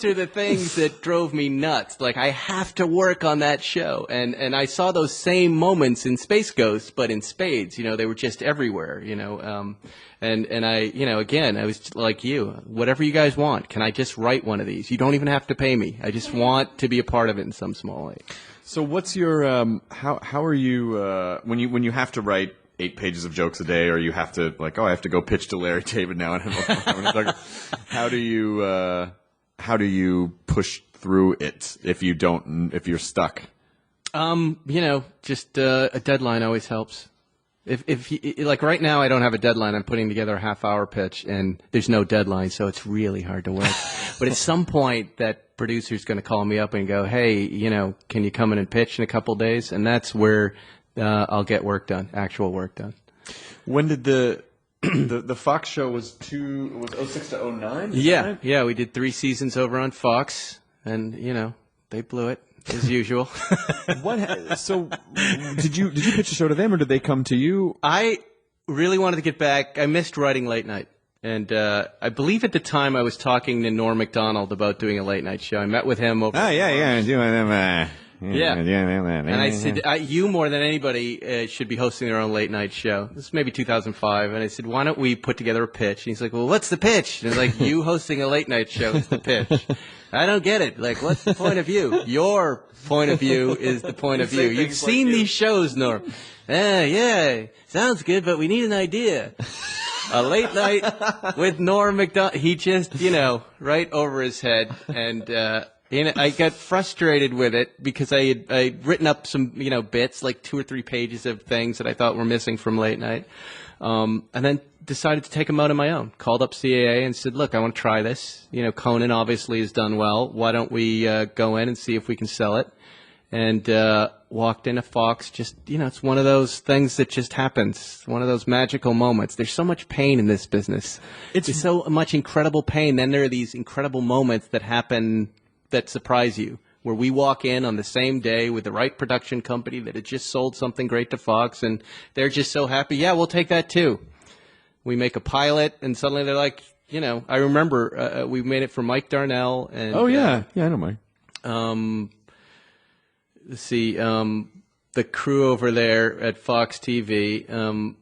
are the things that drove me nuts. Like, I have to work on that show. And I saw those same moments in Space Ghost, but in spades. You know, they were just everywhere, you know. And I, you know, again, I was like you, whatever you guys want. Can I just write one of these? You don't even have to pay me. I just want to be a part of it in some small way. So what's your, how are you, when you have to write 8 pages of jokes a day, or you have to, like, oh, I have to go pitch to Larry David now and how do you push through it if you're stuck? You know, just a deadline always helps. If like right now, I don't have a deadline. I'm putting together a half-hour pitch, and there's no deadline, so it's really hard to work. But at some point, that producer's going to call me up and go, "Hey, you know, can you come in and pitch in a couple days?" And that's where I'll get work done, actual work done. When did the Fox show was 06 to 09? Yeah, right? yeah. We did 3 seasons over on Fox, and you know, they blew it. As usual. So, did you pitch a show to them, or did they come to you? I really wanted to get back. I missed writing late night, and I believe at the time I was talking to Norm Macdonald about doing a late night show. I met with him over. Yeah. Yeah. And I said, you more than anybody should be hosting their own late night show. This is maybe 2005. And I said, why don't we put together a pitch? And he's like, well, what's the pitch? And it's like, you hosting a late night show is the pitch. I don't get it. Like, what's the point of view? Your point of view is the point of view. You've seen these shows, Norm. Yeah, sounds good, but we need an idea. A late night with Norm Macdonald. He just, you know, right over his head. And, I got frustrated with it because I'd written up some, you know, bits, like 2 or 3 pages of things that I thought were missing from late night. And then decided to take them out on my own. Called up CAA and said, look, I want to try this. You know, Conan obviously has done well. Why don't we go in and see if we can sell it? And walked into Fox. Just, you know, it's one of those things that just happens. One of those magical moments. There's so much pain in this business. There's so much incredible pain. Then there are these incredible moments that happen that surprise you, where we walk in on the same day with the right production company that had just sold something great to Fox, and they're just so happy. Yeah, we'll take that too. We make a pilot, and suddenly they're like, you know, I remember we made it for Mike Darnell. And, yeah, I know Mike. Let's see, the crew over there at Fox TV, and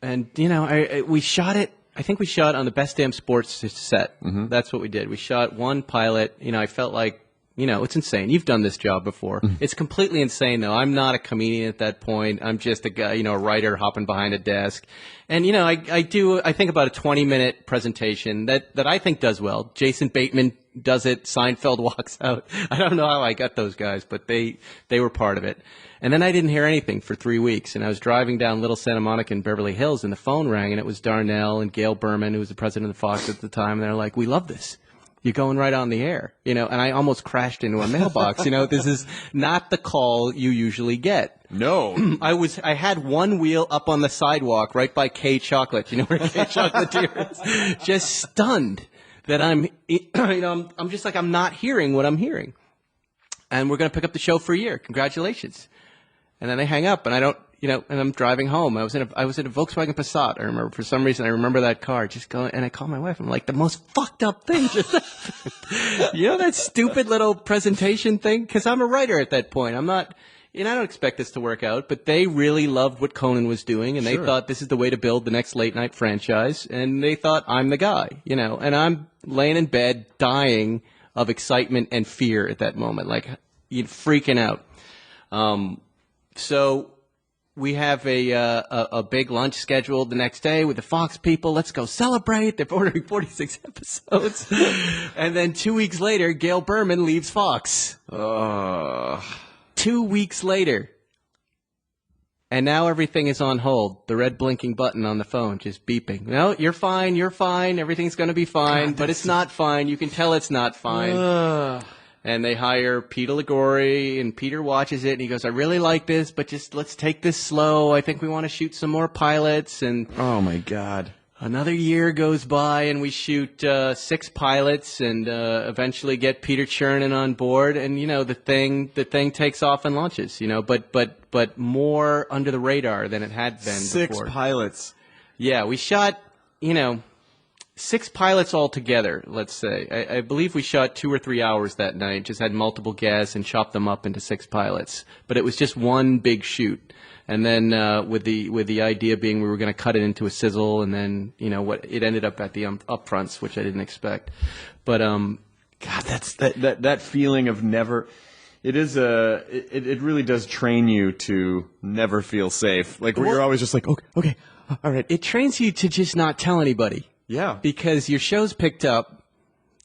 And we shot it. I think we shot on the Best Damn Sports set. Mm-hmm. That's what we did. We shot one pilot. I felt like, it's insane. You've done this job before. Mm-hmm. It's completely insane, though. I'm not a comedian at that point. I'm just a guy, a writer hopping behind a desk. And, I think about a 20-minute presentation that I think does well. Jason Bateman does it. Seinfeld walks out. I don't know how I got those guys, but they were part of it. And then I didn't hear anything for 3 weeks. And I was driving down Little Santa Monica in Beverly Hills, and the phone rang, and it was Darnell and Gail Berman, who was the president of Fox at the time. And they're like, "We love this. You're going right on the air." And I almost crashed into a mailbox. This is not the call you usually get. No. I had one wheel up on the sidewalk right by K Chocolate. You know where K Chocolatier is? Just stunned that I'm just like, I'm not hearing what I'm hearing. And we're going to pick up the show for a year. Congratulations. And then they hang up, and I don't, and I'm driving home. I was in a Volkswagen Passat. I remember, for some reason, I remember that car. Just going, and I call my wife. I'm like, the most fucked up thing just happened. That stupid little presentation thing? Because I'm a writer at that point. I'm not, I don't expect this to work out, but they really loved what Conan was doing, and they thought this is the way to build the next late night franchise. And they thought I'm the guy, and I'm laying in bed dying of excitement and fear at that moment, like freaking out. So we have a big lunch scheduled the next day with the Fox people. Let's go celebrate. They're ordering 46 episodes. And then 2 weeks later, Gail Berman leaves Fox. 2 weeks later. And now everything is on hold. The red blinking button on the phone just beeping. No, you're fine. You're fine. Everything's going to be fine. But it's not fine. You can tell it's not fine. And they hire Peter Liguori, and Peter watches it, and he goes, "I really like this, but just let's take this slow. I think we want to shoot some more pilots." And oh my God. Another year goes by, and we shoot 6 pilots, and eventually get Peter Chernin on board, and the thing takes off and launches, but more under the radar than it had been 6 before. 6 pilots. Yeah, we shot 6 pilots altogether, let's say. I believe we shot 2 or 3 hours that night, just had multiple guests and chopped them up into 6 pilots. But it was just one big shoot. And then with the idea being we were going to cut it into a sizzle, and then, what it ended up at the upfronts, which I didn't expect. But, God, that feeling of never... It is it really does train you to never feel safe. Like, where you're always just like, okay, all right. It trains you to just not tell anybody. Yeah. Because your show's picked up.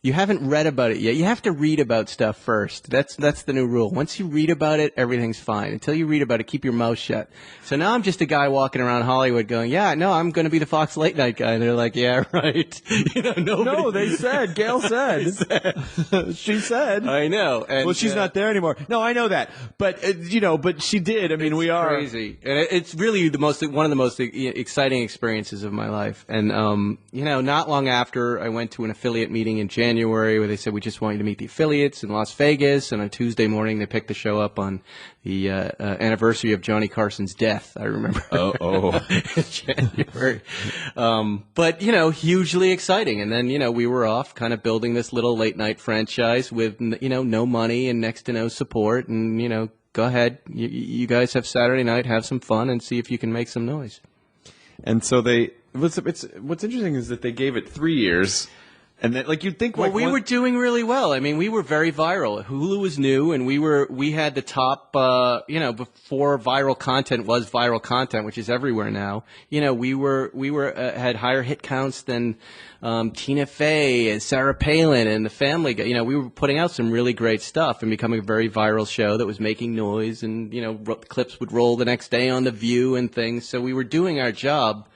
You haven't read about it yet. You have to read about stuff first. That's the new rule. Once you read about it, everything's fine. Until you read about it, keep your mouth shut. So now I'm just a guy walking around Hollywood going, "Yeah, no, I'm going to be the Fox late night guy." And they're like, "Yeah, right." No, they said. Gail said. She said. I know. And, well, she's not there anymore. No, I know that. But but she did. I mean, we are crazy, and it's really one of the most exciting experiences of my life. And not long after, I went to an affiliate meeting in January where they said, "We just want you to meet the affiliates in Las Vegas." And on Tuesday morning, they picked the show up on the anniversary of Johnny Carson's death. I remember. January. But hugely exciting. And then we were off, kind of building this little late night franchise with no money and next to no support. And go ahead, you guys have Saturday night, have some fun, and see if you can make some noise. And so what's interesting is that they gave it 3 year. And then, you'd think, we were doing really well. I mean, we were very viral. Hulu was new, and we had the top, before viral content was viral content, which is everywhere now. We had higher hit counts than Tina Fey and Sarah Palin and The Family Guy. We were putting out some really great stuff and becoming a very viral show that was making noise, and clips would roll the next day on The View and things. So we were doing our job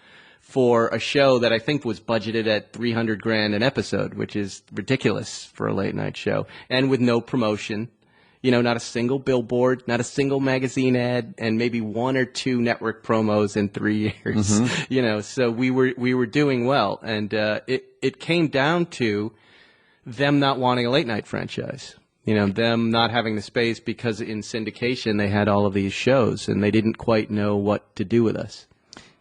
for a show that I think was budgeted at $300,000 an episode, which is ridiculous for a late night show, and with no promotion. Not a single billboard, not a single magazine ad, and maybe 1 or 2 network promos in 3 years. Mm-hmm. So we were doing well, and it came down to them not wanting a late night franchise. Them not having the space because in syndication they had all of these shows, and they didn't quite know what to do with us.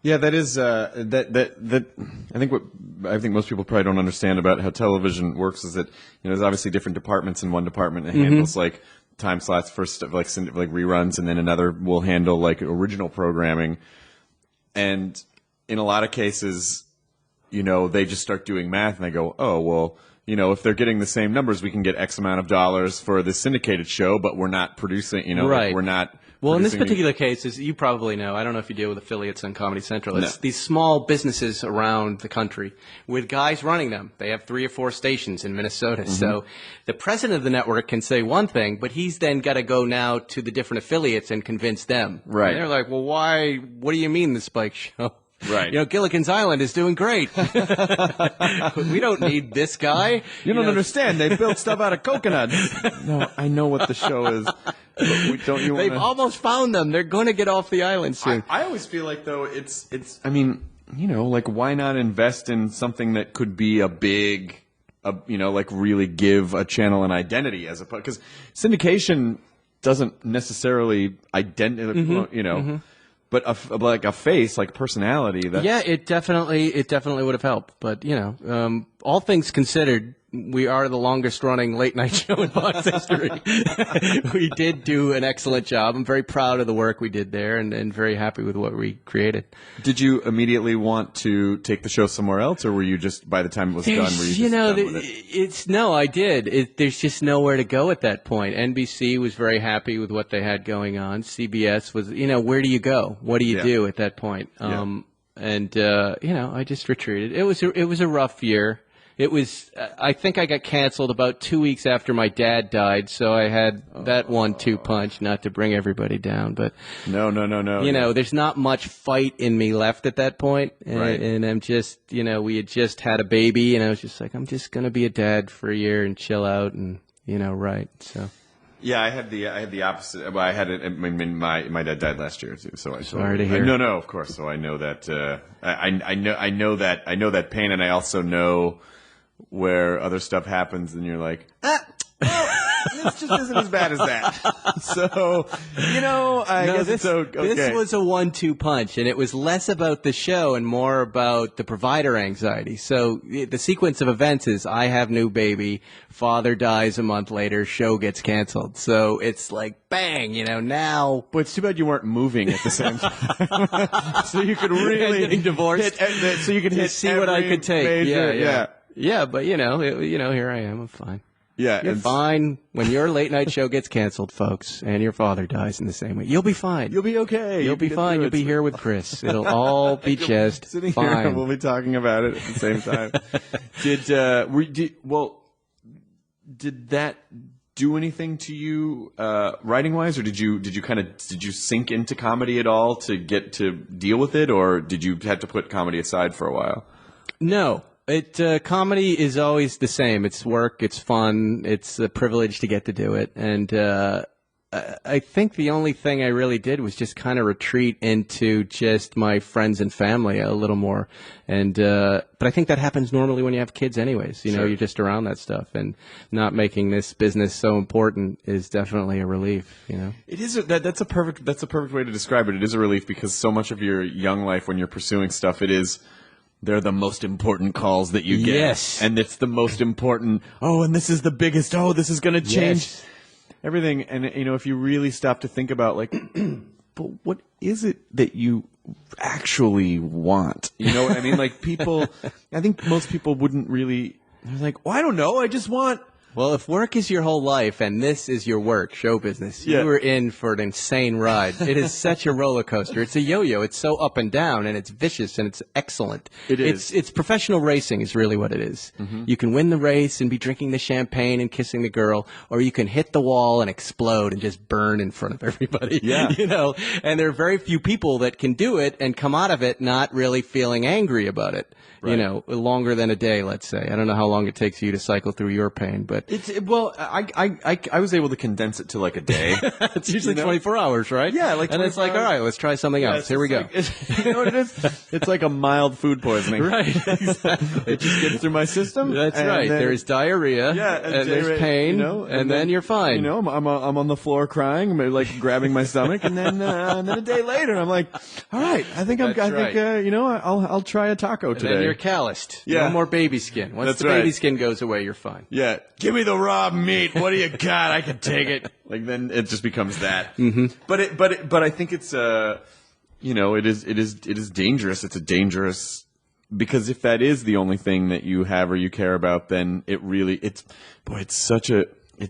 Yeah, that is that. I think most people probably don't understand about how television works is that there's obviously different departments. In one department that handles time slots for stuff like reruns, and then another will handle original programming. And in a lot of cases, they just start doing math and they go, oh, well, if they're getting the same numbers, we can get X amount of dollars for this syndicated show, but we're not producing, right. we're not. Well, in this particular case, as you probably know, I don't know if you deal with affiliates on Comedy Central. It's these small businesses around the country with guys running them. They have 3 or 4 stations in Minnesota. Mm-hmm. So the president of the network can say one thing, but he's then got to go now to the different affiliates and convince them. Right. And they're like, well, why? What do you mean the Spike Show? Right. Gilligan's Island is doing great. We don't need this guy. You don't understand. They built stuff out of coconuts. No, I know what the show is. They've almost found them. They're going to get off the island soon. I always feel like, though, why not invest in something that could be a big, really give a channel an identity as opposed, because syndication doesn't necessarily Mm-hmm. But a face, like personality. Yeah, it definitely would have helped. But all things considered, we are the longest running late night show in Fox history. We did do an excellent job. I'm very proud of the work we did there, and very happy with what we created. Did you immediately want to take the show somewhere else, or were you just, by the time it was done, were you just done with it? No, I did. There's just nowhere to go at that point. NBC was very happy with what they had going on. CBS was, where do you go? What do you do at that point? I just retreated. It was a rough year. It was. I think I got canceled about 2 weeks after my dad died, so I had that 1-2 punch. Not to bring everybody down, but no. There's not much fight in me left at that point, and, right. and I'm just, we had just had a baby, and I was just like, I'm just gonna be a dad for a year and chill out, and right. So. Yeah, I had the opposite. Well, I had it. I mean, my dad died last year too. So sorry to hear. No, of course. So I know that. I know that pain, and I also know where other stuff happens, and you're like, this just isn't as bad as that. So, I guess it's okay. This was a 1-2 punch, and it was less about the show and more about the provider anxiety. So the sequence of events is I have new baby, father dies a month later, show gets canceled. So it's like, bang, now. But it's too bad you weren't moving at the same time. So you could really getting divorced. So you could see what I could take. Major, yeah, but here I am. I'm fine. Yeah, you're fine when your late night show gets canceled, folks, and your father dies in the same way. You'll be fine. You'll be okay. You'll be fine. You'll be here with Chris. It'll all be just sitting fine. Here, we'll be talking about it at the same time. Did that do anything to you writing wise, or did you sink into comedy at all to get to deal with it, or did you have to put comedy aside for a while? No. Comedy is always the same. It's work. It's fun. It's a privilege to get to do it. And I think the only thing I really did was just kind of retreat into just my friends and family a little more. And but I think that happens normally when you have kids, anyways. Sure. You're just around that stuff, and not making this business so important is definitely a relief. It is. That's a perfect way to describe it. It is a relief because so much of your young life, when you're pursuing stuff, they're the most important calls that you get. Yes. And it's the most important, and this is the biggest, this is going to change everything. And, if you really stop to think about, but what is it that you actually want? You know what I mean? I think most people wouldn't really, they're like, I don't know, I just want... Well, if work is your whole life and this is your work, show business, you are in for an insane ride. It is such a roller coaster. It's a yo-yo. It's so up and down, and it's vicious, and it's excellent. It is. It's professional racing is really what it is. Mm-hmm. You can win the race and be drinking the champagne and kissing the girl, or you can hit the wall and explode and just burn in front of everybody. Yeah. And there are very few people that can do it and come out of it not really feeling angry about it. Right. Longer than a day, let's say. I don't know how long it takes you to cycle through your pain, but I was able to condense it to like a day. It's usually 24 hours, right? Yeah, and it's like, all right, let's try something else. Here we go. You know what it is? It's like a mild food poisoning. Right. Exactly. It just gets through my system. That's right. There's diarrhea. Yeah, and there's pain. And then you're fine. I'm on the floor crying, like grabbing my stomach, and then a day later, I'm like, all right, I think I'll try a taco today. And then you're calloused. Yeah. No more baby skin. Once That's the baby right. skin goes away, you're fine. Yeah. Give me the raw meat. What do you got? I can take it. Then it just becomes that. Mm-hmm. But I think it's it is dangerous. It's a dangerous, because if that is the only thing that you have or you care about, then it's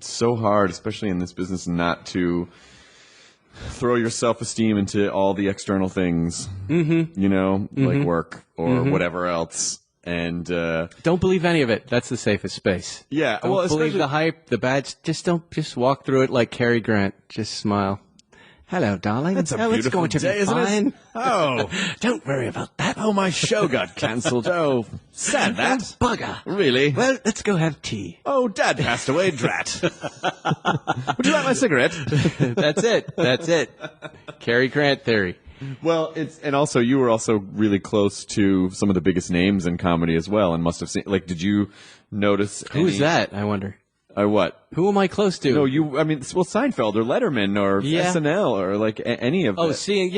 so hard, especially in this business, not to throw your self-esteem into all the external things, like work or whatever else. And don't believe any of it. That's the safest space. Yeah, don't believe the hype, the bad. Just walk through it like Cary Grant. Just smile. Hello, darling. It's it's going to day, be fine. isn't it? Oh, don't worry about that. Oh, my show got cancelled. Oh, sad that. Bugger. Really? Well, let's go have tea. Oh, Dad passed away. Drat. Would you like my cigarette? That's it. Cary Grant theory. Well, and also you were also really close to some of the biggest names in comedy as well, and must have seen. Like, did you notice? Who's that? I wonder. What? Who am I close to? No, Seinfeld or Letterman or SNL or like any of. Oh, seeing,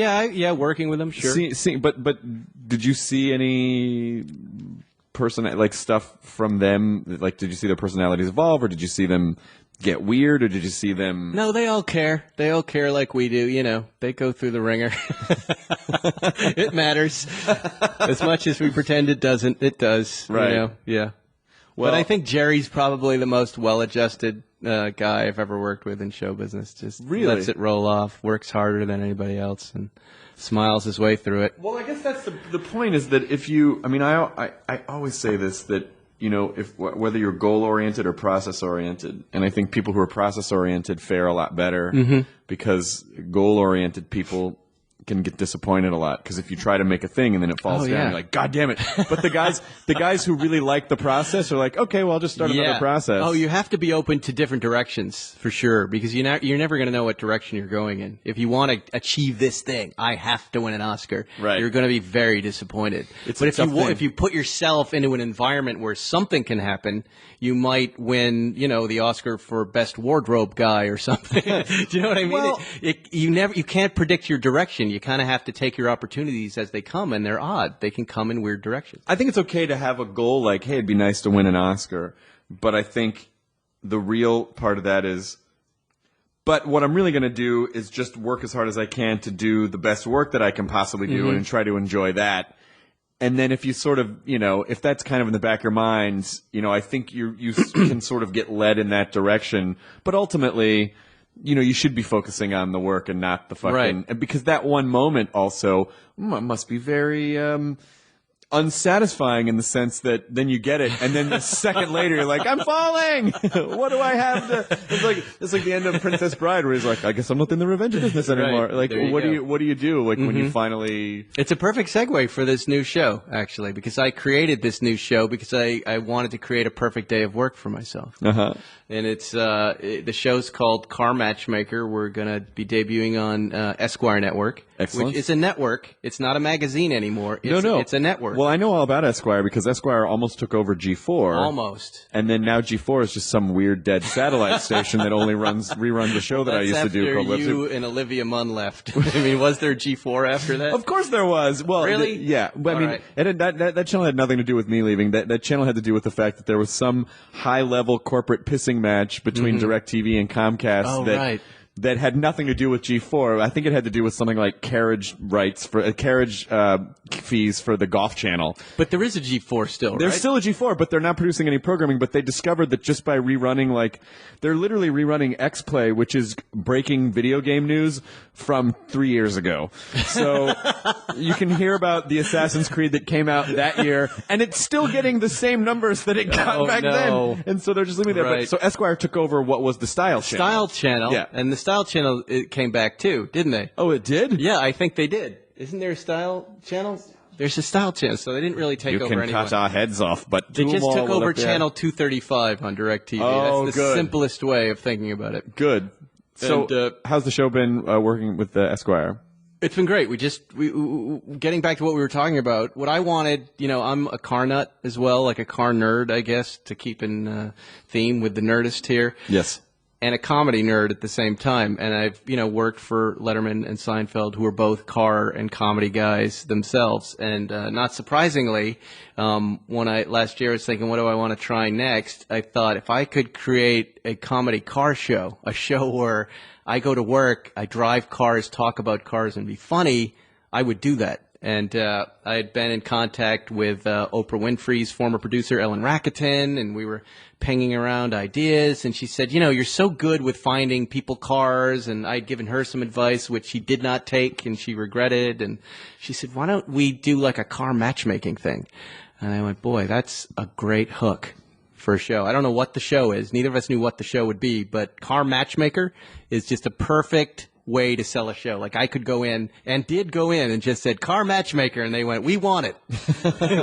working with them, sure. But did you see any stuff from them? Like, did you see their personalities evolve, or did you see them get weird, or did you see them? No, they all care. They all care like we do. They go through the ringer. It matters as much as we pretend it doesn't. It does. Right. Yeah. Well, but I think Jerry's probably the most well-adjusted guy I've ever worked with in show business. Just really lets it roll off, works harder than anybody else, and smiles his way through it. Well, I guess that's the point, is that if you, I always say this, that, whether you're goal-oriented or process-oriented, and I think people who are process-oriented fare a lot better, because goal-oriented people can get disappointed a lot, because if you try to make a thing and then it falls down, you're like, God damn it. But the guys who really like the process are like, okay, well, I'll just start another process. Oh, you have to be open to different directions for sure, because you're never going to know what direction you're going in. If you want to achieve this thing, I have to win an Oscar. Right. You're going to be very disappointed. But if you put yourself into an environment where something can happen, you might win, the Oscar for best wardrobe guy or something. Do you know what I mean? Well, you can't predict your direction. You kind of have to take your opportunities as they come, and they're odd. They can come in weird directions. I think it's okay to have a goal like, hey, it'd be nice to win an Oscar. But I think the real part of that is, but what I'm really going to do is just work as hard as I can to do the best work that I can possibly do and try to enjoy that. And then if you sort of, if that's kind of in the back of your mind, I think you can sort of get led in that direction. But ultimately, you should be focusing on the work and not the fucking... Right. Because that one moment also must be very unsatisfying, in the sense that then you get it, and then a second later you're like, I'm falling! What do I have to... It's like the end of Princess Bride, where he's like, I guess I'm not in the revenge business anymore. Right. Like, what do you do when you finally... It's a perfect segue for this new show, actually, because I created this new show because I wanted to create a perfect day of work for myself. Uh-huh. And it's the show's called Car Matchmaker. We're going to be debuting on Esquire Network. Excellent. Which is a network. It's not a magazine anymore. It's a network. Well, I know all about Esquire because Esquire almost took over G4. Almost. And then now G4 is just some weird dead satellite station that only reruns a show that I used to do called After you and Olivia Munn left. I mean, was there G4 after that? Of course there was. Well, really? Yeah. But I mean, right. that channel had nothing to do with me leaving. That channel had to do with the fact that there was some high-level corporate pissing match between DirecTV and Comcast that had nothing to do with G4. I think it had to do with something like carriage rights for carriage fees for the Golf Channel. But there is a G4 still, right? There's still a G4, but they're not producing any programming. But they discovered that just by rerunning, they're literally rerunning X-Play, which is breaking video game news from 3 years ago. So you can hear about the Assassin's Creed that came out that year, and it's still getting the same numbers that it got back then. And so they're just leaving it there. But, so Esquire took over what was the Style Channel. Style Channel. Yeah. And the Style Channel, it came back too, didn't they? Oh, it did? Yeah, I think they did. Isn't there a Style Channel? There's a Style Channel, so they didn't really take over anyone. You can cut our heads off, but they just took over Channel 235 on DirecTV. Oh, that's the simplest way of thinking about it. Good. So, how's the show been working with Esquire? It's been great. We getting back to what we were talking about. What I wanted, I'm a car nut as well, like a car nerd, I guess, to keep in theme with the Nerdist here. Yes. And a comedy nerd at the same time. And I've, worked for Letterman and Seinfeld, who are both car and comedy guys themselves. And not surprisingly, when last year I was thinking, what do I want to try next? I thought if I could create a comedy car show, a show where I go to work, I drive cars, talk about cars, and be funny, I would do that. And I had been in contact with Oprah Winfrey's former producer, Ellen Rakuten, and we were pinging around ideas. And she said, you're so good with finding people cars. And I'd given her some advice, which she did not take, and she regretted. And she said, why don't we do like a car matchmaking thing? And I went, boy, that's a great hook for a show. I don't know what the show is. Neither of us knew what the show would be, but car matchmaker is just a perfect way to sell a show. Like I could go in and did go in and just said car matchmaker, and they went, we want it.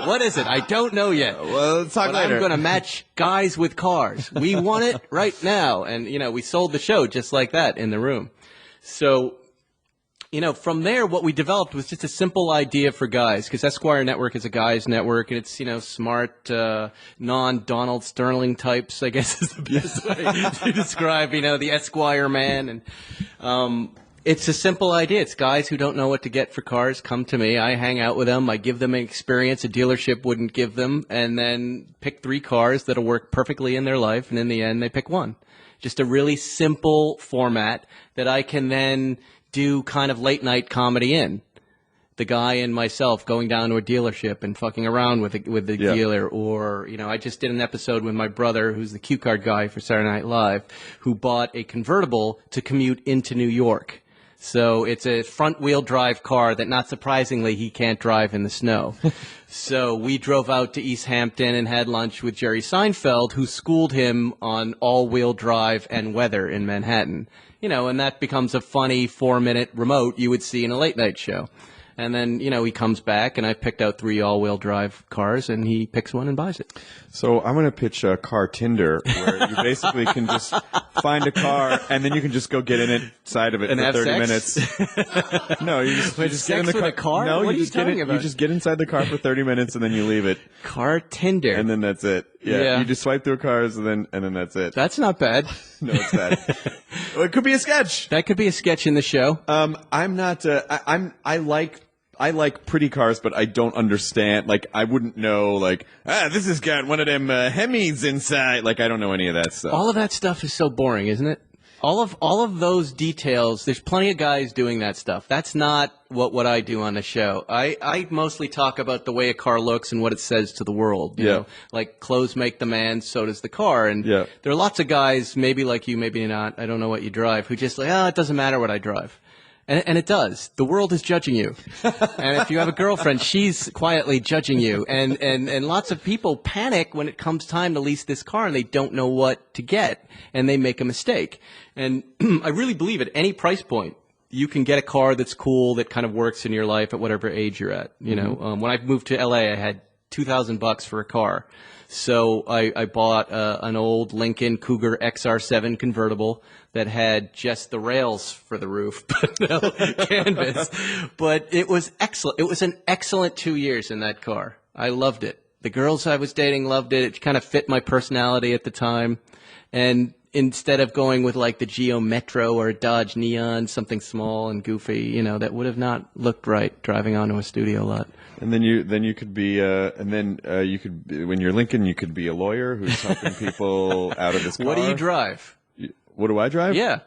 What is it? I don't know yet. Well, let's talk later. I'm going to match guys with cars. We want it right now. And, we sold the show just like that in the room. So, from there, what we developed was just a simple idea for guys, because Esquire Network is a guys network, and it's, smart, non-Donald Sterling types, I guess is the best way to describe, the Esquire man. And it's a simple idea. It's guys who don't know what to get for cars come to me. I hang out with them. I give them an experience a dealership wouldn't give them, and then pick 3 cars that'll work perfectly in their life, and in the end, they pick one. Just a really simple format that I can then do kind of late night comedy in. The guy and myself going down to a dealership and fucking around with the dealer, or I just did an episode with my brother, who's the cue card guy for Saturday Night Live, who bought a convertible to commute into New York. So it's a front wheel drive car that, not surprisingly, he can't drive in the snow. So we drove out to East Hampton and had lunch with Jerry Seinfeld, who schooled him on all wheel drive and weather in Manhattan. And that becomes a funny 4-minute remote you would see in a late night show. And then, he comes back, and I picked out 3 all-wheel drive cars, and he picks one and buys it. So I'm going to pitch a car Tinder, where you basically can just find a car, and then you can just go get inside of it and for 30 sex? minutes. No, you just get in the car. With a car? No, what you are you talking about? You just get inside the car for 30 minutes, and then you leave it. Car Tinder. And then that's it. Yeah. You just swipe through cars, and then that's it. That's not bad. No, it's bad. Well, it could be a sketch. That could be a sketch in the show. I'm not. I like pretty cars, but I don't understand. Like, I wouldn't know. Like, this has got one of them Hemis inside. Like, I don't know any of that stuff. All of that stuff is so boring, isn't it? All of those details. There's plenty of guys doing that stuff. That's not what I do on the show. I mostly talk about the way a car looks and what it says to the world. You know? Like clothes make the man, so does the car. And there are lots of guys, maybe like you, maybe not. I don't know what you drive. Who just like, it doesn't matter what I drive. And it does. The world is judging you. And if you have a girlfriend, she's quietly judging you. And lots of people panic when it comes time to lease this car and they don't know what to get. And they make a mistake. And I really believe at any price point, you can get a car that's cool, that kind of works in your life at whatever age you're at. You know, when I moved to LA, I had $2,000 for a car. So I bought an old Lincoln Cougar XR7 convertible that had just the rails for the roof, but no canvas. But it was excellent. It was an excellent 2 years in that car. I loved it. The girls I was dating loved it. It kind of fit my personality at the time. And instead of going with like the Geo Metro or a Dodge Neon, something small and goofy, you know, that would have not looked right driving onto a studio lot. And then you could be you could when you're Lincoln, you could be a lawyer who's helping people out of this car. What do you drive? What do I drive? Yeah,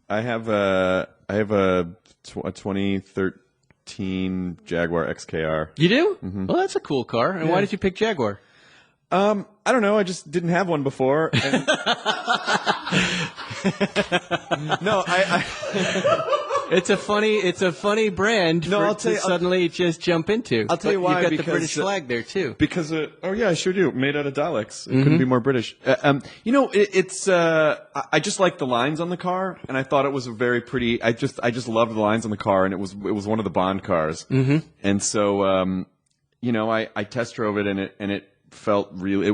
I have a 2013 Jaguar XKR. You do? Mm-hmm. Well, that's a cool car. And why did you pick Jaguar? I don't know. I just didn't have one before. And no, It's a funny brand. No, I'll tell you, suddenly just jump into. I'll tell you why. You've got because, the British flag there too. Because I sure do. Made out of Daleks. It couldn't be more British. You know, I just like the lines on the car, and I thought it was a very pretty. I just loved the lines on the car, and it was one of the Bond cars. Mm-hmm. And so, you know, I test drove it, and it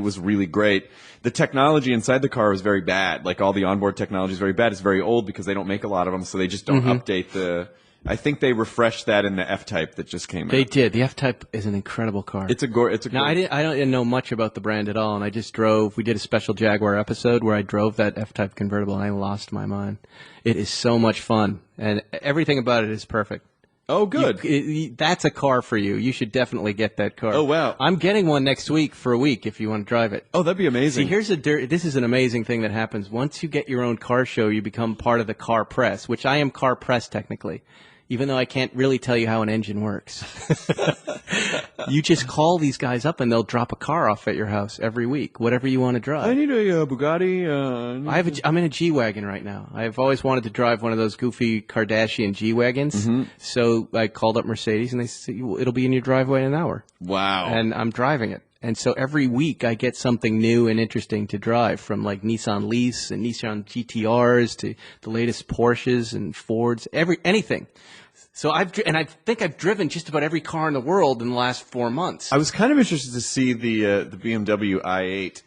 was really great. The technology inside the car was very bad. Like all the onboard technology is very bad. It's very old because they don't make a lot of them, so they just don't update I think they refreshed that in the F-Type that just came out. They did. The F-Type is an incredible car. Now, I didn't know much about the brand at all, and I just drove. We did a special Jaguar episode where I drove that F-Type convertible, and I lost my mind. It is so much fun, and everything about it is perfect. Oh, good. That's a car for you. You should definitely get that car. Oh, wow. I'm getting one next week for a week if you want to drive it. Oh, that'd be amazing. See, this is an amazing thing that happens. Once you get your own car show, you become part of the car press, which I am car press technically. even though I can't really tell you how an engine works. You just call these guys up and they'll drop a car off at your house every week, whatever you want to drive. I need a Bugatti. I'm in a G-Wagon right now. I've always wanted to drive one of those goofy Kardashian G-Wagons. So I called up Mercedes and they said, it'll be in your driveway in an hour. Wow. And I'm driving it. And so every week I get something new and interesting to drive, from like Nissan Leafs and Nissan GTRs to the latest Porsches and Fords, anything. So I think I've driven just about every car in the world in the last 4 months. I was kind of interested to see the BMW i8.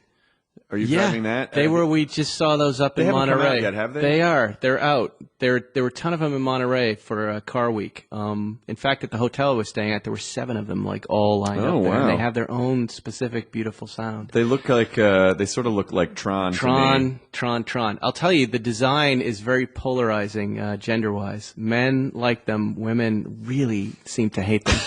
Are you driving that? We just saw those up in Monterey. They haven't come out yet, have they? They are. They're out. There were a ton of them in Monterey for Car Week. In fact, at the hotel I was staying at, there were 7 of them, like all lined up there. Wow. And they have their own specific, beautiful sound. They look like they sort of look like Tron. Tron. I'll tell you, the design is very polarizing gender-wise. Men like them. Women really seem to hate them.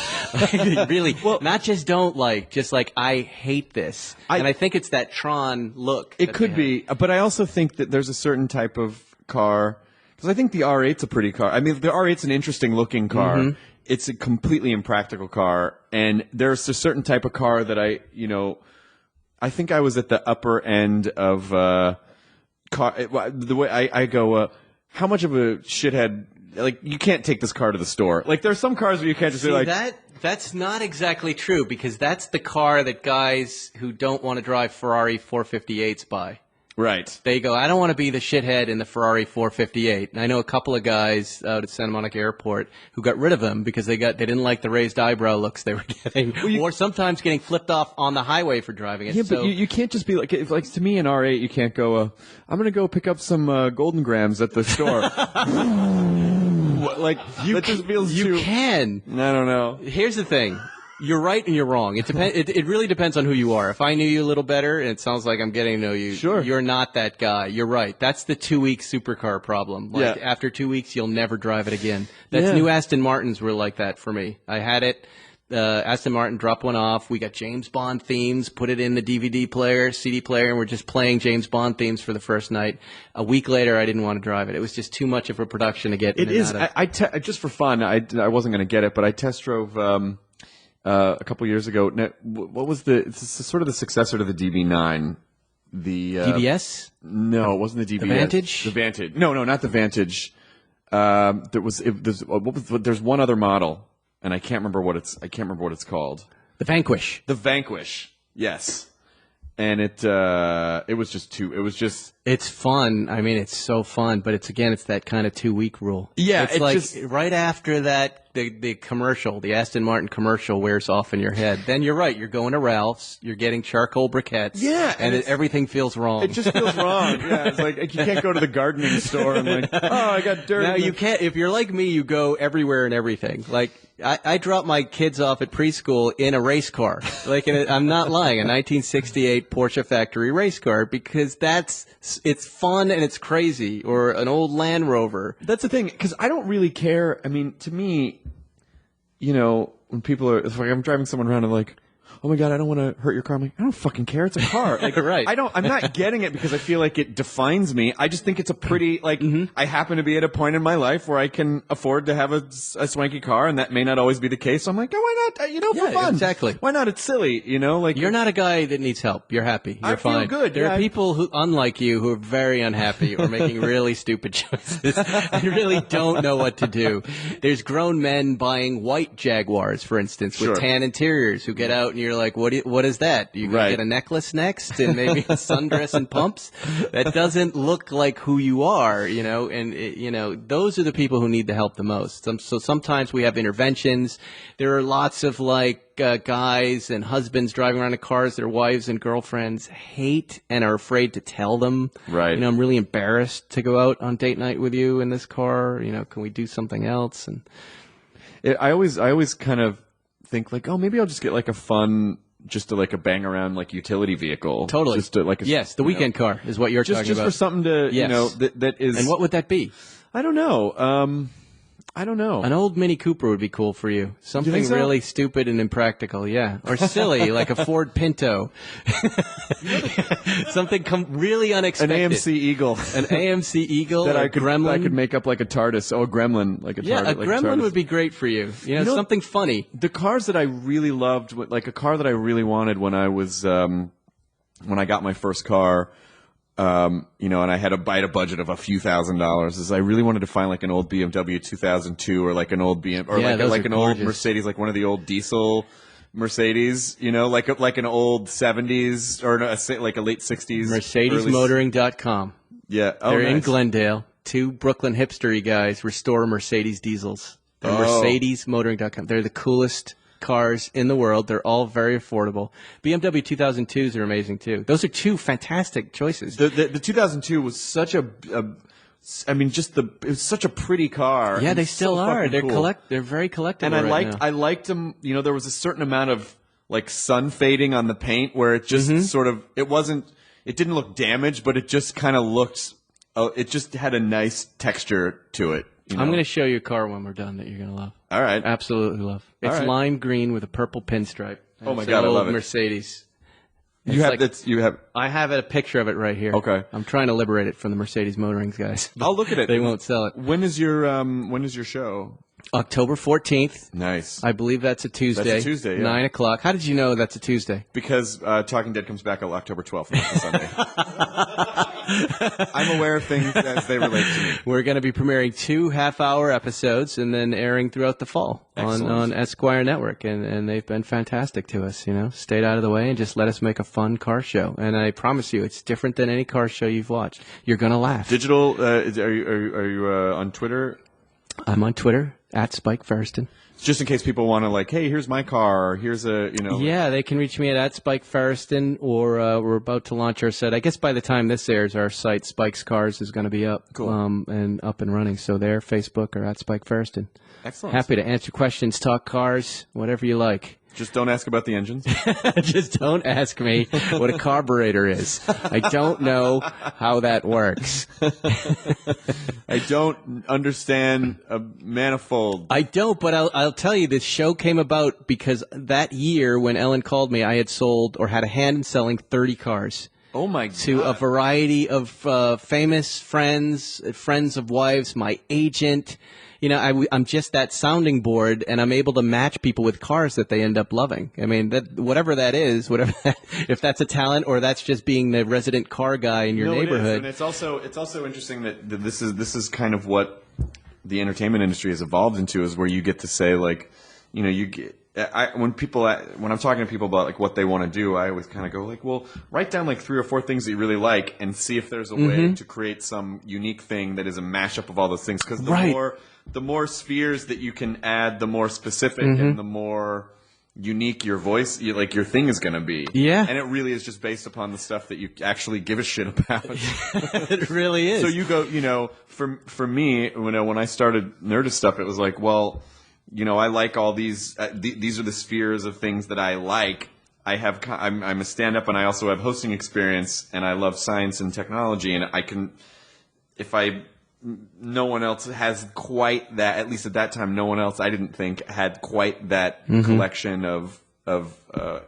Really, not just don't like, just like, I hate this. And I think it's that Tron look. It could be, but I also think that there's a certain type of car, because I think the R8's a pretty car. I mean, the R8's an interesting looking car. It's a completely impractical car, and there's a certain type of car that I think I was at the upper end of car. The way I go, how much of a shithead? Like, you can't take this car to the store. Like, there's some cars where you can't just be like. That's not exactly true, because that's the car that guys who don't want to drive Ferrari 458s buy. Right. They go, I don't want to be the shithead in the Ferrari 458. And I know a couple of guys out at Santa Monica Airport who got rid of them because they didn't like the raised eyebrow looks they were getting, or sometimes getting flipped off on the highway for driving it. Yeah, but you can't just be like to me in R8, you can't go, I'm going to go pick up some Golden Grams at the store. That just feels you too. Can. I don't know. Here's the thing. You're right and you're wrong. It really depends on who you are. If I knew you a little better, and it sounds like I'm getting to know you, sure. You're not that guy. You're right. That's the 2-week supercar problem. Like, after 2 weeks, you'll never drive it again. New Aston Martins were like that for me. I had it. Aston Martin dropped one off. We got James Bond themes, put it in the DVD player, CD player, and we're just playing James Bond themes for the first night. A week later, I didn't want to drive it. It was just too much of a production to get in and out of. Just for fun, I wasn't going to get it, but I test drove a couple years ago. Now, what was it's sort of the successor to the DB9? The DBS? No, it wasn't the DBS. The Vantage? The Vantage. No, not the Vantage. There's one other model, and I can't remember what it's called. The Vanquish. The Vanquish. Yes. And it was just too. It was just. It's fun. I mean, it's so fun, but it's that kind of 2-week rule. Yeah, it's like right after that, the commercial, the Aston Martin commercial wears off in your head. Then you're right. You're going to Ralph's. You're getting charcoal briquettes. Yeah, and everything feels wrong. It just feels wrong. Yeah, it's like you can't go to the gardening store and like, oh, I got dirt. No, you can't. If you're like me, you go everywhere and everything. Like. I dropped my kids off at preschool in a race car. I'm not lying, a 1968 Porsche factory race car, because it's fun and it's crazy, or an old Land Rover. That's the thing, because I don't really care. I mean, to me, when people are, it's like I'm driving someone around and like, oh my God, I don't want to hurt your car. I'm like, I don't fucking care. It's a car. Like, right. I'm not getting it because I feel like it defines me. I just think it's a pretty, I happen to be at a point in my life where I can afford to have a swanky car, and that may not always be the case. So I'm like, oh, why not? For fun. Exactly. Why not? It's silly, You're not a guy that needs help. You're happy. You're fine. I feel good. There are people who, unlike you, who are very unhappy or making really stupid choices and really don't know what to do. There's grown men buying white Jaguars, for instance, with tan interiors, who get out and you're like, what is that? You gonna get a necklace next and maybe a sundress and pumps? That doesn't look like who you are, and those are the people who need the help the most. So sometimes we have interventions. There are lots of guys and husbands driving around in cars their wives and girlfriends hate and are afraid to tell them. Right. I'm really embarrassed to go out on date night with you in this car. Can we do something else? And I always kind of think like, oh, maybe I'll just get like a fun. Just to a bang around utility vehicle. Totally. Just to the weekend car is what you're talking about. Just for something to that is. And what would that be? I don't know. I don't know. An old Mini Cooper would be cool for you. Something think so? really stupid and impractical, yeah. Or silly, like a Ford Pinto. Something really An unexpected. AMC Eagle. An AMC Eagle that or I could Gremlin. I could make up like a TARDIS. Oh, a Gremlin, like a Yeah, TARDIS. a like Gremlin TARDIS. would be great for you. You know, know- something funny. The cars that I really loved, like a car that I really wanted when I was when I got my first car. You know, and I had a budget of a few $1,000s. Is I really wanted to find like an old BMW 2002 or like an old BM or Yeah, those like are an old gorgeous. Mercedes, like one of the old diesel Mercedes. You know, like an old 70s or like a late 60s. MercedesMotoring.com. Yeah, oh, They're in nice. Glendale. Two Brooklyn hipstery guys restore Mercedes diesels. They're MercedesMotoring.com. They're the coolest cars in the world. They're all very affordable. BMW 2002s are amazing too. Those are two fantastic choices. The 2002 was such it was such a pretty car. Yeah, and they still so are. fucking They're cool. They're very collectible. And I right now. liked them. You know, there was a certain amount of like sun fading on the paint where it just it didn't look damaged, but it just kind of looked. It just had a nice texture to it. You know? I'm going to show you a car when we're done that you're going to love. All right. Absolutely love. It's All right. lime green with a purple pinstripe. Oh my It's God, an I old love it. Mercedes. You have like- that. You have. I have a picture of it right here. Okay. I'm trying to liberate it from the Mercedes Motorings guys. I'll look at it. They won't sell it. When is your show? October 14th. Nice. I believe that's a Tuesday. That's a Tuesday, yeah. 9 o'clock. How did you know that's a Tuesday? Because Talking Dead comes back on October 12th, not the Sunday. I'm aware of things as they relate to me. We're going to be premiering 2 half-hour episodes and then airing throughout the fall on Esquire Network. And they've been fantastic to us, you know. Stayed out of the way and just let us make a fun car show. And I promise you, it's different than any car show you've watched. You're going to laugh. Digital, are you on Twitter? I'm on Twitter, @Spike Feresten. Just in case people want to like, hey, here's my car, or here's a, you know. Yeah, they can reach me at Spike Feresten, or we're about to launch our site. I guess by the time this airs, our site, Spike's Cars, is going to be up and up and running. So there, Facebook or @Spike Feresten. Excellent. Happy to answer questions, talk cars, whatever you like. Just don't ask about the engines. Just don't ask me what a carburetor is. I don't know how that works. I don't understand a manifold. I don't, but I'll tell you, this show came about because that year when Ellen called me, I had sold or had a hand in selling 30 cars. Oh my God. To a variety of famous friends, friends of wives, my agent. You know, I'm just that sounding board, and I'm able to match people with cars that they end up loving. I mean, whatever that is, if that's a talent or that's just being the resident car guy in your neighborhood. It is. And it's also interesting that this is kind of what the entertainment industry has evolved into, is where you get to say, like, you know, when I'm talking to people about like what they want to do, I always kind of go like, well, write down like 3 or 4 things that you really like and see if there's a way to create some unique thing that is a mashup of all those things. Because the more spheres that you can add, the more specific and the more unique your voice, like your thing is going to be. Yeah. And it really is just based upon the stuff that you actually give a shit about. It really is. So you go, you know, for me, when I started Nerdist stuff, it was like, well, you know, I like all these. These are the spheres of things that I like. I'm a stand-up, and I also have hosting experience, and I love science and technology, and I can, no one else has quite that. At least at that time, no one else, I didn't think, had quite that collection of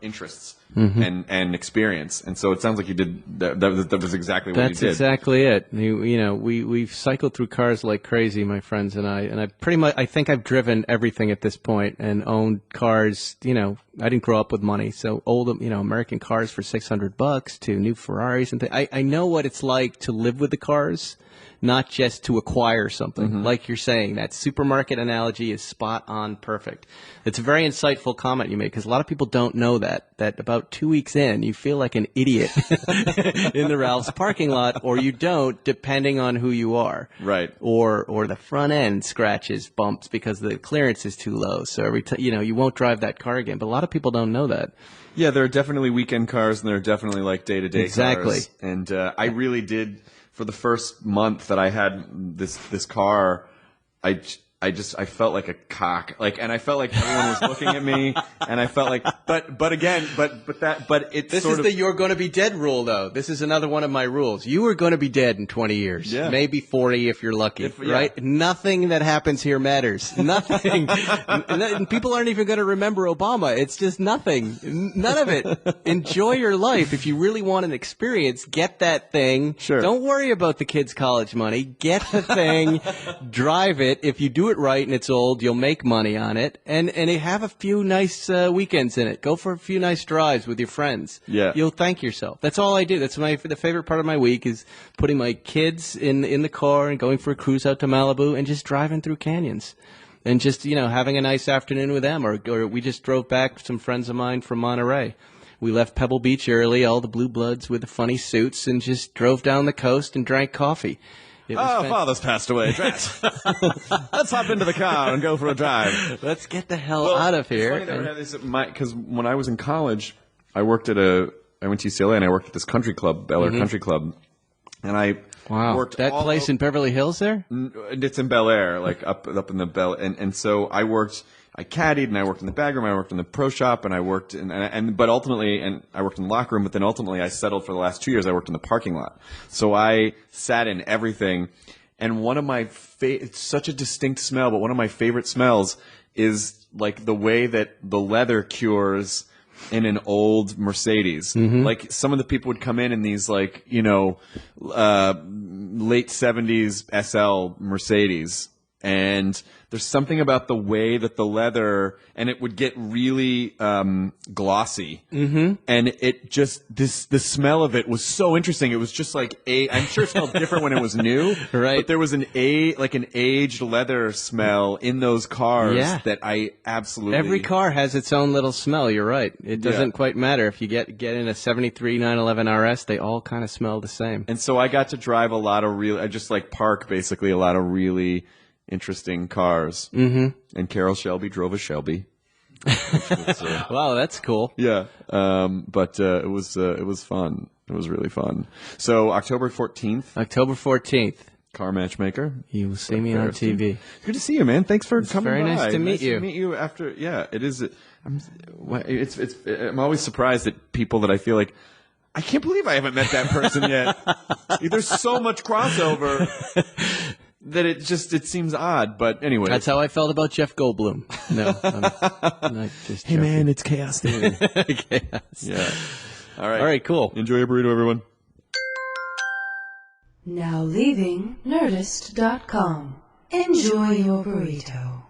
interests and experience. And so it sounds like you did. That was exactly what you did. That's exactly it. You know, we've cycled through cars like crazy, my friends and I. And I think I've driven everything at this point and owned cars. You know, I didn't grow up with money, so old, you know, American cars for $600 to new Ferraris and things. I know what it's like to live with the cars, not just to acquire something. Like you're saying, that supermarket analogy is spot on perfect. It's a very insightful comment you make, because a lot of people don't know that about 2 weeks in, you feel like an idiot in the Ralph's parking lot, or you don't, depending on who you are. Right. Or the front end scratches, bumps because the clearance is too low. So every time, you know, you won't drive that car again. But a lot of people don't know that. Yeah, there are definitely weekend cars, and there are definitely like day-to-day Exactly. cars. And I really did. For the first month that I had this car, I felt like a cock. Like, and I felt like everyone was looking at me, and I felt like but again, This is the "you're going to be dead" rule, though. This is another one of my rules. You are going to be dead in 20 years, maybe 40 if you're lucky, right? Nothing that happens here matters. Nothing. People aren't even going to remember Obama. It's just nothing. None of it. Enjoy your life. If you really want an experience, get that thing. Sure. Don't worry about the kids' college money. Get the thing. Drive it. If you do it right and it's old, you'll make money on it, and have a few nice weekends in it. Go for a few nice drives with your friends. Yeah. You'll thank yourself. That's all I do. That's the favorite part of my week is putting my kids in the car and going for a cruise out to Malibu and just driving through canyons. And just, having a nice afternoon with them. Or we just drove back with some friends of mine from Monterey. We left Pebble Beach early, all the blue bloods with the funny suits, and just drove down the coast and drank coffee. Father's passed away. Let's hop into the car and go for a drive. Let's get the hell out of here. Because when I was in college, I went to UCLA and I worked at this country club, Bel Air Country Club, and I worked that place in Beverly Hills there. It's in Bel Air, like up in the Bel, and so I caddied and I worked in the bag room, I worked in the pro shop, and I worked but ultimately, and I worked in the locker room, but then ultimately I settled for the last 2 years, I worked in the parking lot. So I sat in everything, and one of my it's such a distinct smell, but one of my favorite smells is like the way that the leather cures in an old Mercedes. Like some of the people would come in these like, late 70s SL Mercedes, and there's something about the way that the leather, and it would get really glossy, and it just the smell of it was so interesting. It was just like I'm sure it smelled different when it was new, right? But there was an aged leather smell in those cars that I absolutely. Every car has its own little smell. You're right. It doesn't quite matter if you get in a '73 911 RS. They all kind of smell the same. And so I got to drive a lot of I just like park basically a lot of really interesting cars. And Carol Shelby drove a Shelby. Wow, that's cool. Yeah. But it was fun. It was really fun. So October 14th. Car Matchmaker. You will see me on TV. Good to see you, man. Thanks for coming very by. nice to meet you. To meet you after. Yeah, it is. I'm always surprised at people that I feel like I can't believe I haven't met that person yet. There's so much crossover. That it seems odd, but anyway. That's how I felt about Jeff Goldblum. No, I'm not just joking. Man, it's Chaos Theory. Chaos. Yeah. All right, cool. Enjoy your burrito, everyone. Now leaving Nerdist.com. Enjoy your burrito.